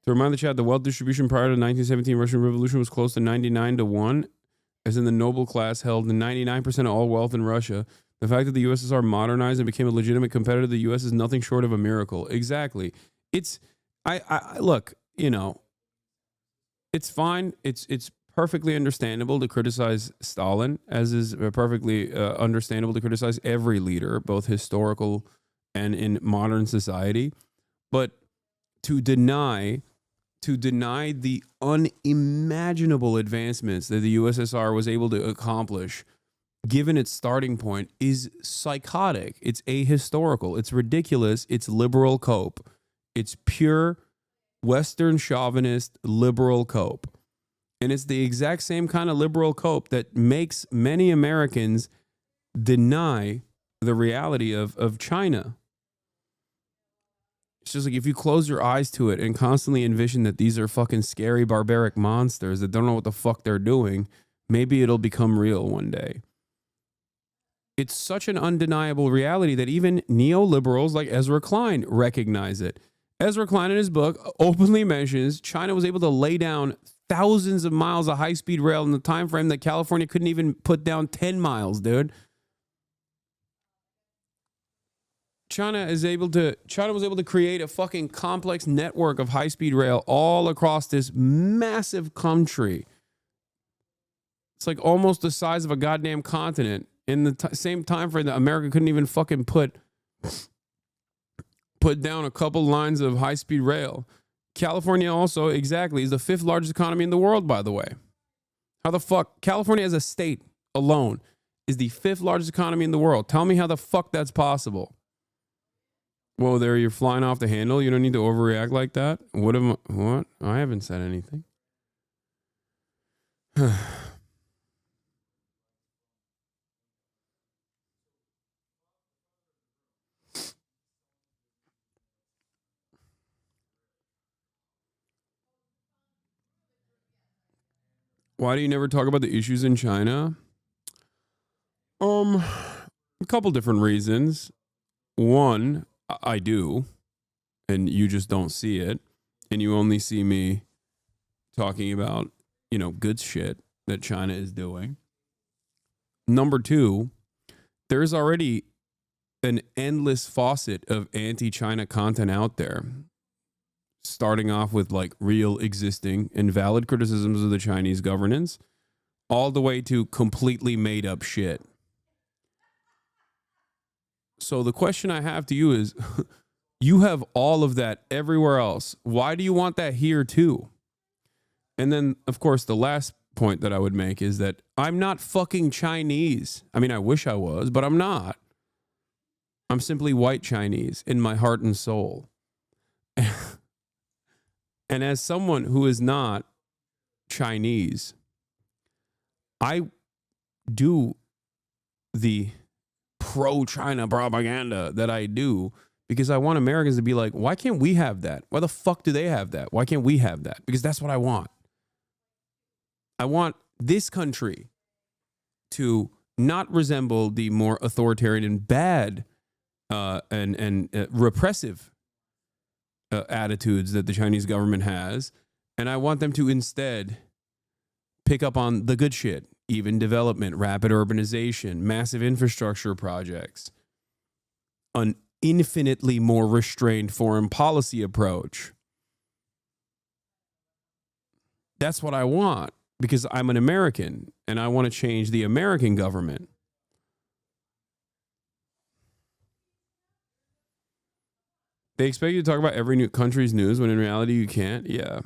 A: To remind the chat, the wealth distribution prior to the 1917 Russian Revolution was close to 99-1, as in the noble class held 99% of all wealth in Russia. The fact that the USSR modernized and became a legitimate competitor to the US is nothing short of a miracle. Exactly. It's, look, you know, it's fine. It's perfectly understandable to criticize Stalin, as is perfectly understandable to criticize every leader, both historical and in modern society. But to deny the unimaginable advancements that the USSR was able to accomplish, given its starting point, is psychotic. It's ahistorical. It's ridiculous. It's liberal cope. It's pure Western chauvinist liberal cope. And it's the exact same kind of liberal cope that makes many Americans deny the reality of China. It's just like if you close your eyes to it and constantly envision that these are fucking scary, barbaric monsters that don't know what the fuck they're doing, maybe it'll become real one day. It's such an undeniable reality that even neoliberals like Ezra Klein recognize it. Ezra Klein in his book openly mentions China was able to lay down thousands of miles of high-speed rail in the time frame that California couldn't even put down 10 miles, dude. China was able to create a fucking complex network of high-speed rail all across this massive country. It's like almost the size of a goddamn continent in the same time frame that America couldn't even fucking put down a couple lines of high-speed rail. California also, exactly, is the 5th largest economy in the world, by the way. How the fuck? California as a state alone is the 5th largest economy in the world. Tell me how the fuck that's possible. Whoa, there, you're flying off the handle. You don't need to overreact like that. What? I haven't said anything. Why do you never talk about the issues in China? A couple different reasons. One, I do, and you just don't see it, and you only see me talking about, you know, good shit that China is doing. Number two, there's already an endless faucet of anti-China content out there, starting off with like real existing and valid criticisms of the Chinese governance, all the way to completely made up shit. So the question I have to you is, you have all of that everywhere else. Why do you want that here too? And then, of course, the last point that I would make is that I'm not fucking Chinese. I mean, I wish I was, but I'm not. I'm simply white Chinese in my heart and soul. And as someone who is not Chinese, I do the pro-China propaganda that I do because I want Americans to be like, why can't we have that? Why the fuck do they have that? Why can't we have that? Because that's what I want. I want this country to not resemble the more authoritarian and bad and repressive attitudes that the Chinese government has. And I want them to instead pick up on the good shit, even development, rapid urbanization, massive infrastructure projects, an infinitely more restrained foreign policy approach. That's what I want because I'm an American and I want to change the American government. They expect you to talk about every new country's news when in reality you can't. Yeah.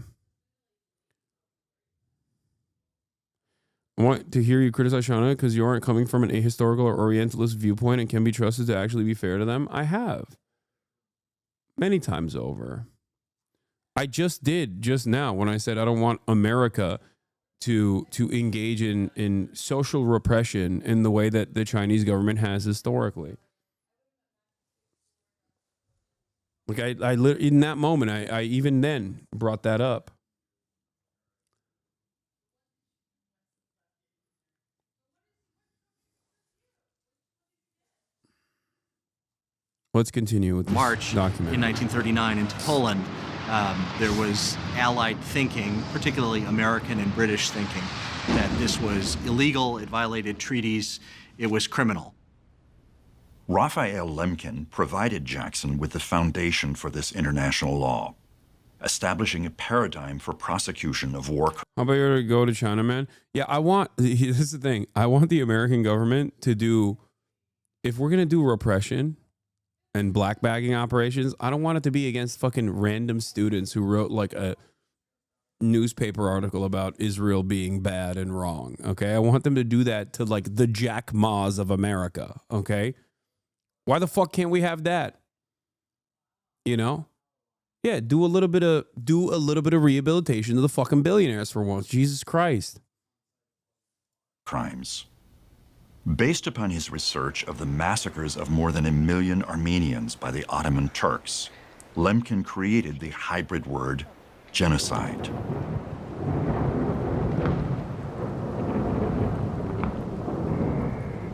A: I want to hear you criticize Shauna because you aren't coming from an ahistorical or Orientalist viewpoint and can be trusted to actually be fair to them. I have. Many times over. I just did just now when I said I don't want America to engage in social repression in the way that the Chinese government has historically. Like I in that moment, I even then brought that up. Let's continue with this
D: March
A: document.
D: in 1939 into Poland. There was Allied thinking, particularly American and British thinking, that this was illegal, it violated treaties, it was criminal.
B: Raphael Lemkin provided Jackson with the foundation for this international law, establishing a paradigm for prosecution of war.
A: How about you go to China, man? Yeah, this is the thing. I want the American government to do, if we're going to do repression and black bagging operations, I don't want it to be against fucking random students who wrote like a newspaper article about Israel being bad and wrong, okay? I want them to do that to like the Jack Ma's of America, okay? Why the fuck can't we have that? You know? Yeah, do a little bit of rehabilitation to the fucking billionaires for once. Jesus Christ.
B: Crimes. Based upon his research of the massacres of more than 1 million Armenians by the Ottoman Turks, Lemkin created the hybrid word genocide.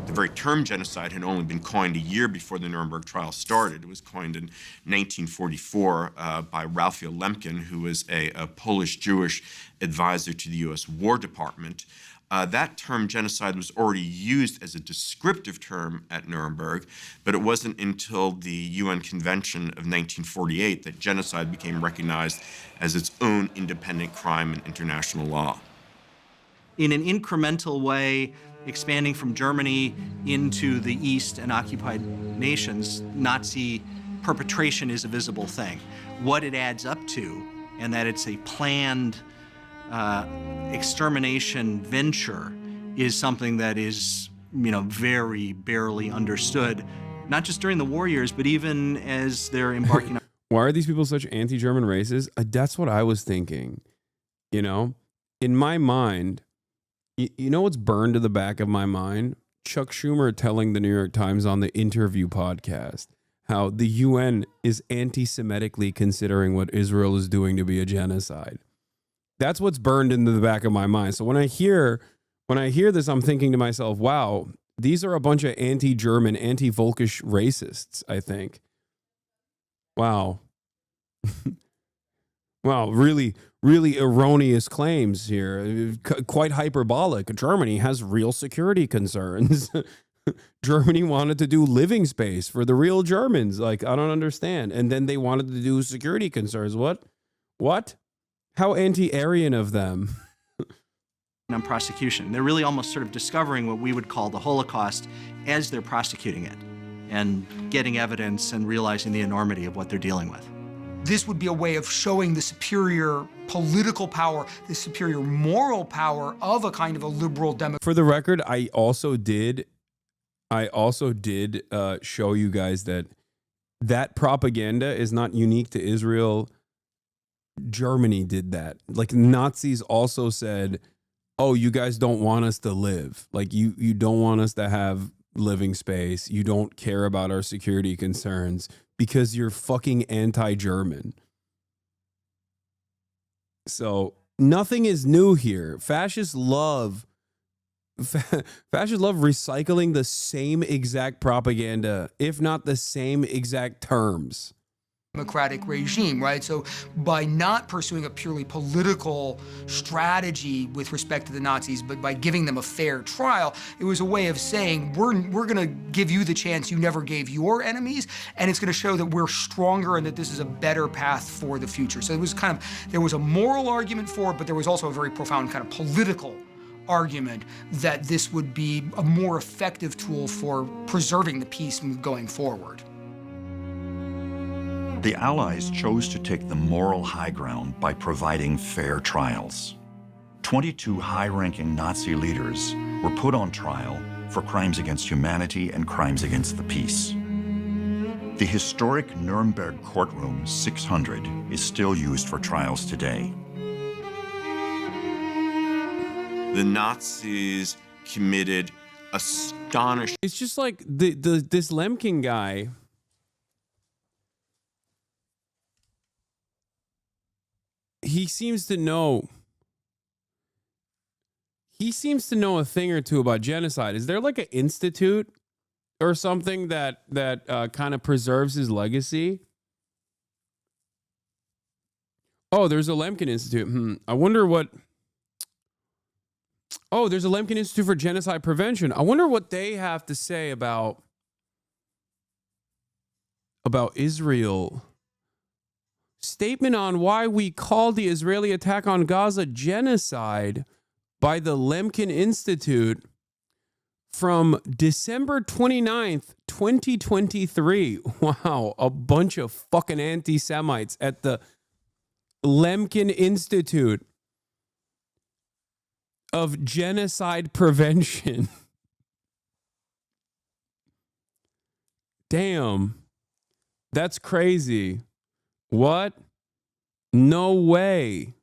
F: The very term genocide had only been coined a year before the Nuremberg trial started. It was coined in 1944 by Raphael Lemkin, who was a Polish Jewish advisor to the U.S. War Department. That term genocide was already used as a descriptive term at Nuremberg, but it wasn't until the UN Convention of 1948 that genocide became recognized as its own independent crime in international law.
D: In an incremental way, expanding from Germany into the East and occupied nations, Nazi perpetration is a visible thing. What it adds up to, and that it's a planned extermination venture, is something that is, very barely understood, not just during the war years, but even as they're embarking on.
A: Why are these people such anti-German races? That's what I was thinking. In my mind, you know what's burned to the back of my mind? Chuck Schumer telling the New York Times on the Interview podcast how the UN is anti-Semitically considering what Israel is doing to be a genocide. That's what's burned into the back of my mind. So when I hear this, I'm thinking to myself, wow, these are a bunch of anti-German, anti-Volkish racists, I think. Wow. Wow, really erroneous claims here. Quite hyperbolic. Germany has real security concerns. Germany wanted to do living space for the real Germans. Like, I don't understand. And then they wanted to do security concerns. What? How anti-Aryan of them.
D: On prosecution. They're really almost sort of discovering what we would call the Holocaust as they're prosecuting it and getting evidence and realizing the enormity of what they're dealing with.
I: This would be a way of showing the superior political power, the superior moral power of a kind of a liberal democracy.
A: For the record, I also did show you guys that propaganda is not unique to Israel. Germany did that. Like, Nazis also said, oh, you guys don't want us to live. Like, you don't want us to have living space. You don't care about our security concerns because you're fucking anti-German. So nothing is new here. Fascists love recycling the same exact propaganda, if not the same exact terms.
I: Democratic regime, right? So by not pursuing a purely political strategy with respect to the Nazis, but by giving them a fair trial, it was a way of saying, we're going to give you the chance you never gave your enemies, and it's going to show that we're stronger and that this is a better path for the future. So it was there was a moral argument for it, but there was also a very profound kind of political argument that this would be a more effective tool for preserving the peace going forward.
B: The Allies chose to take the moral high ground by providing fair trials. 22 high-ranking Nazi leaders were put on trial for crimes against humanity and crimes against the peace. The historic Nuremberg courtroom 600 is still used for trials today.
F: The Nazis committed astonishing.
A: It's just like this Lemkin guy. He seems to know. He seems to know a thing or two about genocide. Is there like an institute or something that kind of preserves his legacy? Oh, there's a Lemkin Institute. I wonder what. Oh, there's a Lemkin Institute for Genocide Prevention. I wonder what they have to say about Israel. Statement on why we called the Israeli attack on Gaza genocide by the Lemkin Institute from December 29th, 2023. Wow, a bunch of fucking anti-Semites at the Lemkin Institute of Genocide Prevention. Damn. That's crazy. What? No way.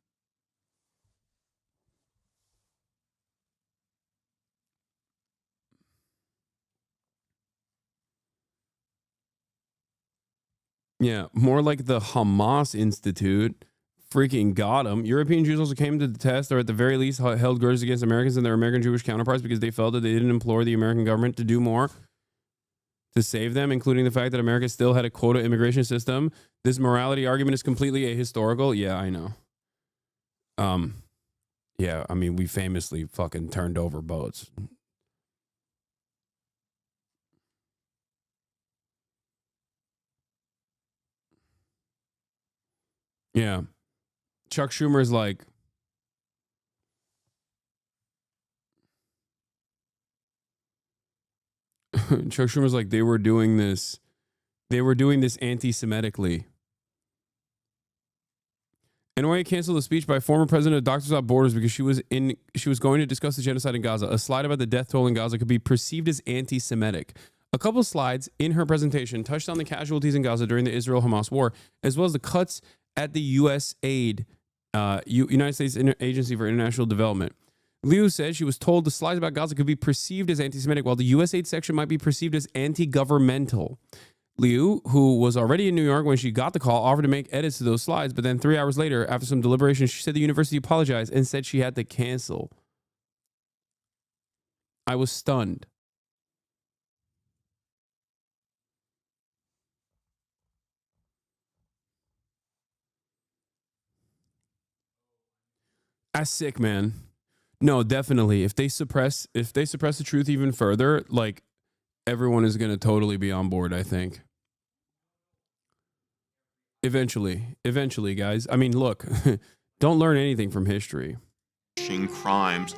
A: Yeah, more like the Hamas Institute. Freaking got them. European Jews also came to the test, or at the very least held grudges against Americans and their American Jewish counterparts because they felt that they didn't implore the American government to do more to save them, including the fact that America still had a quota immigration system. This morality argument is completely ahistorical. Yeah, I know. Yeah, I mean, we famously fucking turned over boats. Yeah. Chuck Schumer's like, Chuck Schumer's like, they were doing this anti-Semitically. NYA canceled a speech by former president of Doctors Without Borders because she was going to discuss the genocide in Gaza. A slide about the death toll in Gaza could be perceived as anti-Semitic. A couple of slides in her presentation touched on the casualties in Gaza during the Israel-Hamas war, as well as the cuts at the USAID, United States Agency for International Development. Liu said she was told the slides about Gaza could be perceived as anti-Semitic, while the USAID section might be perceived as anti-governmental. Liu, who was already in New York when she got the call, offered to make edits to those slides, but then 3 hours later, after some deliberation, she said the university apologized and said she had to cancel. I was stunned. That's sick, man. No, definitely. If they suppress the truth even further, like, everyone is going to totally be on board, I think. Eventually, guys. I mean, look, don't learn anything from history.
F: Crimes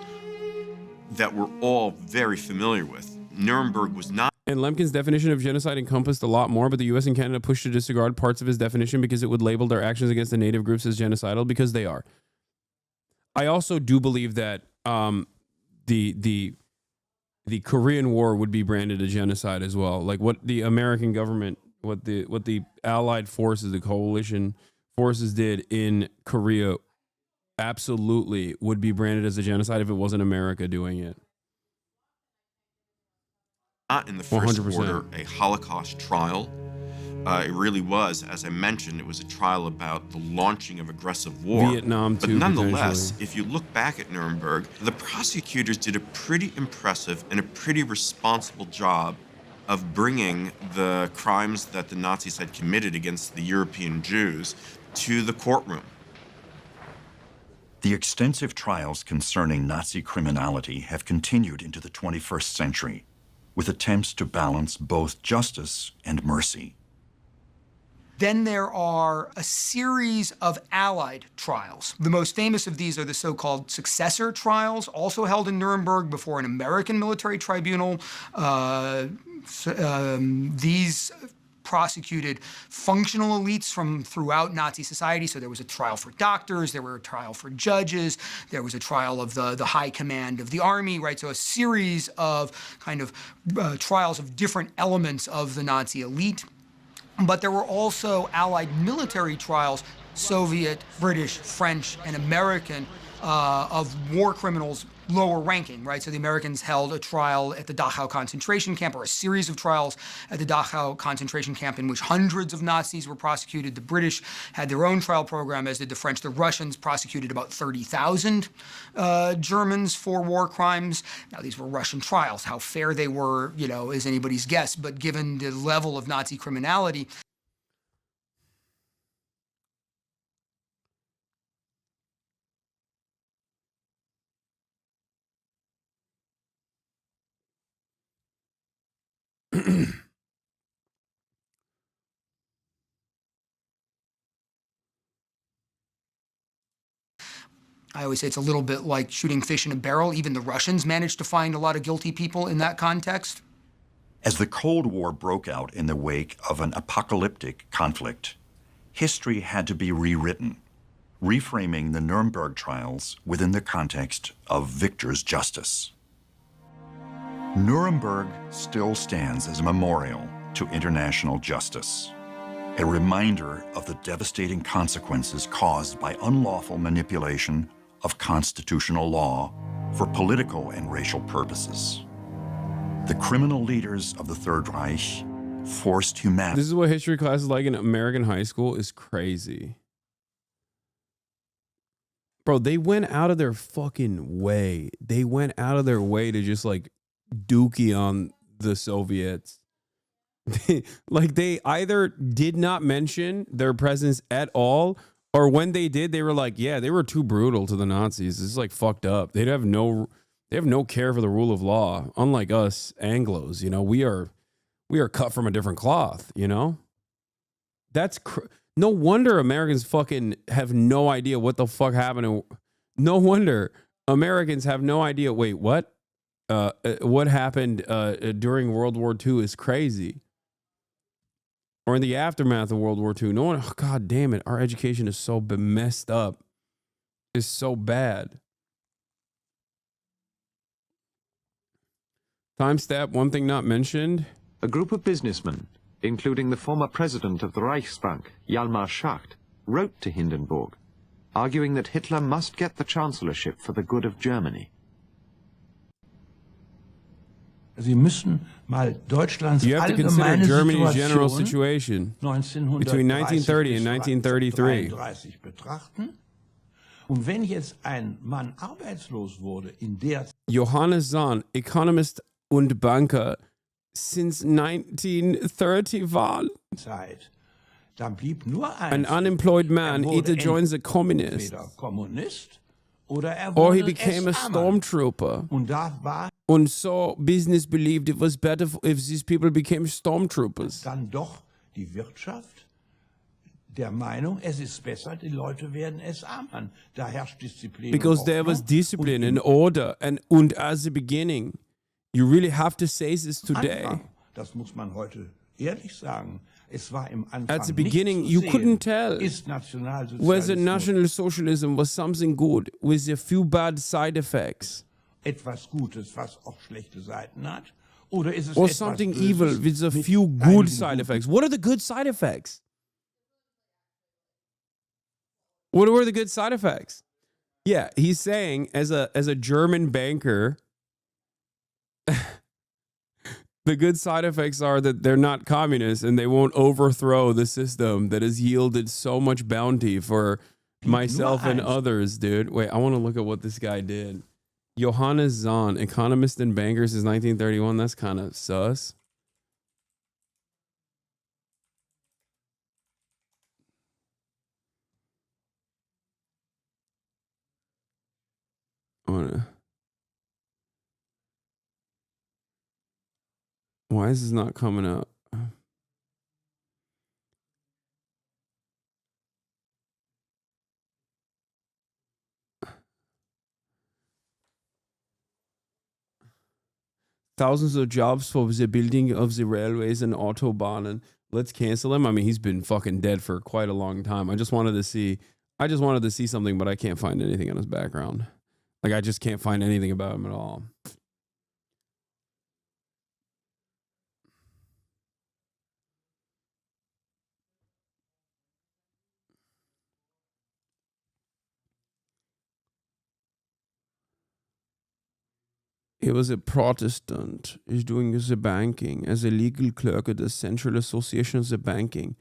F: that we're all very familiar with. Nuremberg was not.
A: And Lemkin's definition of genocide encompassed a lot more, but the US and Canada pushed to disregard parts of his definition because it would label their actions against the native groups as genocidal, because they are. I also do believe that the Korean War would be branded a genocide as well. Like what the American government, what the allied forces, the coalition forces did in Korea absolutely would be branded as a genocide if it wasn't America doing it.
F: Not in the first
A: 100%.
F: order a Holocaust trial. It really was, as I mentioned, it was a trial about the launching of aggressive war.
A: Vietnam,
F: but
A: too,
F: nonetheless,
A: potentially.
F: if you look back at Nuremberg, the prosecutors did a pretty impressive and a pretty responsible job of bringing the crimes that the Nazis had committed against the European Jews to the courtroom.
B: The extensive trials concerning Nazi criminality have continued into the 21st century, with attempts to balance both justice and mercy.
I: Then there are a series of allied trials. The most famous of these are the so-called successor trials, also held in Nuremberg before an American military tribunal. These prosecuted functional elites from throughout Nazi society. So there was a trial for doctors, there were a trial for judges, there was a trial of the high command of the army, right? So a series of kind of trials of different elements of the Nazi elite. But there were also Allied military trials, Soviet, British, French, and American, of war criminals lower ranking, right? So the Americans held a trial at the Dachau concentration camp, or a series of trials at the Dachau concentration camp in which hundreds of Nazis were prosecuted. The British had their own trial program, as did the French. The Russians prosecuted about 30,000 Germans for war crimes. Now, these were Russian trials. How fair they were, you know, is anybody's guess. But given the level of Nazi criminality, I always say it's a little bit like shooting fish in a barrel. Even the Russians managed to find a lot of guilty people in that context.
B: As the Cold War broke out in the wake of an apocalyptic conflict, history had to be rewritten, reframing the Nuremberg trials within the context of victor's justice. Nuremberg still stands as a memorial to international justice, a reminder of the devastating consequences caused by unlawful manipulation of constitutional law for political and racial purposes. The criminal leaders of the Third Reich forced humanity.
A: This is what history class is like in American high school. Is crazy. Bro, they went out of their fucking way. They went out of their way to just like dookie on the Soviets. Like they either did not mention their presence at all, or when they did, they were like, yeah, they were too brutal to the Nazis. This is like fucked up. They have no care for the rule of law. Unlike us Anglos, you know, we are cut from a different cloth, you know? That's no wonder Americans fucking have no idea what the fuck happened. No wonder Americans have no idea. Wait, what? What happened during World War II is crazy. Or in the aftermath of World War II. No one, oh, God damn it. Our education is so messed up. It's so bad. Time stamp, one thing not mentioned.
K: A group of businessmen, including the former president of the Reichsbank, Hjalmar Schacht, wrote to Hindenburg, arguing that Hitler must get the chancellorship for the good of Germany.
A: You have to consider Germany's general situation between 1930 and 1933. Johannes Zahn, economist und Banker, since 1931. An unemployed man either joins a communist or he became a stormtrooper. And so business believed it was better if these people became stormtroopers. Because there was discipline and order, and as the beginning. You really have to say this today. At the beginning, you couldn't tell whether National Socialism was something good with a few bad side effects, or something evil with a few good side effects. What are the good side effects? What were the good side effects? Yeah, he's saying as a German banker, the good side effects are that they're not communists and they won't overthrow the system that has yielded so much bounty for myself and others, dude. Wait, I want to look at what this guy did. Johannes Zahn, economist and banker since 1931. That's kind of sus. Why is this not coming up? thousands of jobs for the building of the railways and autobahnen. Let's cancel him. I mean, he's been fucking dead for quite a long time. I just wanted to see something, but I can't find anything on his background. Like, I just can't find anything about him at all. He was a Protestant. He's doing the banking as a legal clerk at the Central Association of the Banking.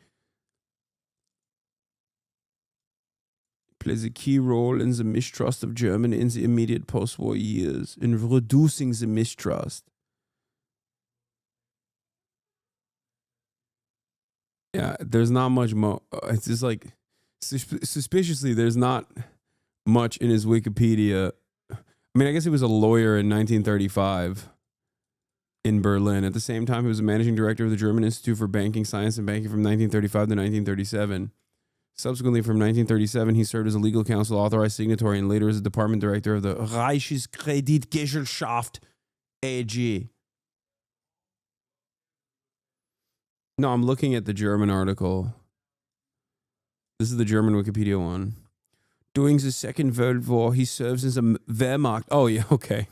A: Plays a key role in the mistrust of Germany in the immediate post-war years, in reducing the mistrust. Yeah, there's not much more. It's just like, suspiciously, there's not much in his Wikipedia. I mean, I guess he was a lawyer in 1935 in Berlin. At the same time, he was a managing director of the German Institute for Banking Science and Banking from 1935 to 1937. Subsequently, from 1937, he served as a legal counsel, authorized signatory, and later as a department director of the Reichskreditgesellschaft AG. No, I'm looking at the German article. This is the German Wikipedia one. During the Second World War, he serves as a Wehrmacht. Oh, yeah, okay.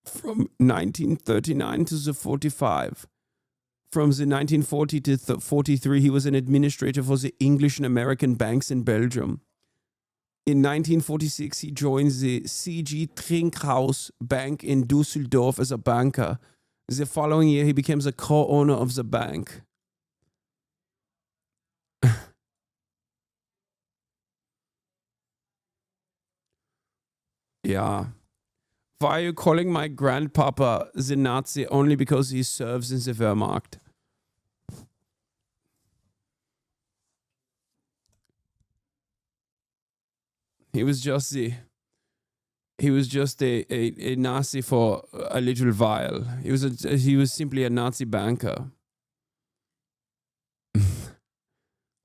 A: From 1939 to the 45. From the 1940 to 43, he was an administrator for the English and American banks in Belgium. In 1946, he joined the C.G. Trinkhaus Bank in Düsseldorf as a banker. The following year, he became the co-owner of the bank. Yeah. Why are you calling my grandpapa the Nazi only because he serves in the Wehrmacht? He was just a Nazi for a little while. He was simply a Nazi banker.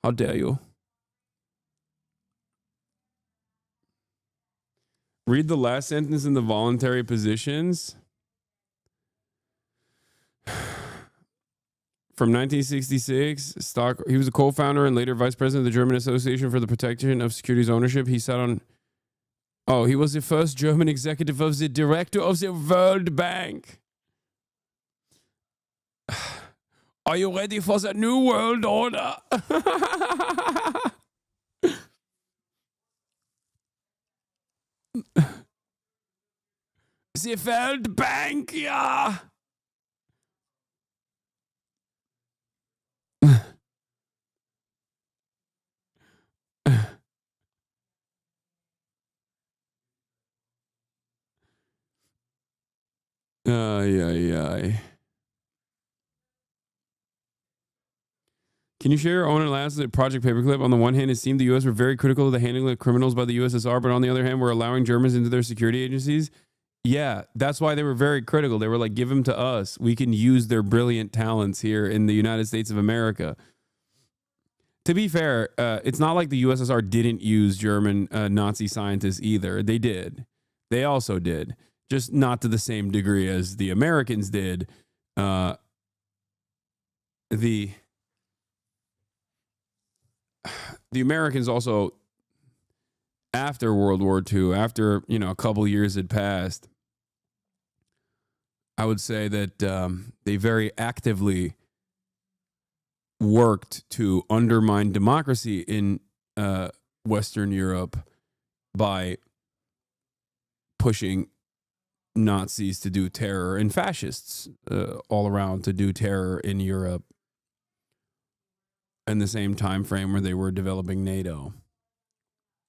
A: How dare you? Read the last sentence in the voluntary positions. From 1966, he was a co-founder and later vice president of the German Association for the Protection of Securities Ownership. He sat on... Oh, he was the first German executive of the director of the World Bank. Are you ready for the new world order? The World Bank, ja. Ay. Can you share your own analysis of Project Paperclip? On the one hand, it seemed the U.S. were very critical of the handling of criminals by the USSR, but on the other hand, we're allowing Germans into their security agencies. Yeah, that's why they were very critical. They were like, give them to us. We can use their brilliant talents here in the United States of America. To be fair, it's not like the USSR didn't use German Nazi scientists either. They did. They also did. Just not to the same degree as the Americans did. The Americans also, after World War II, after, a couple years had passed, I would say that they very actively worked to undermine democracy in Western Europe by pushing Nazis to do terror and fascists all around to do terror in Europe in the same time frame where they were developing NATO.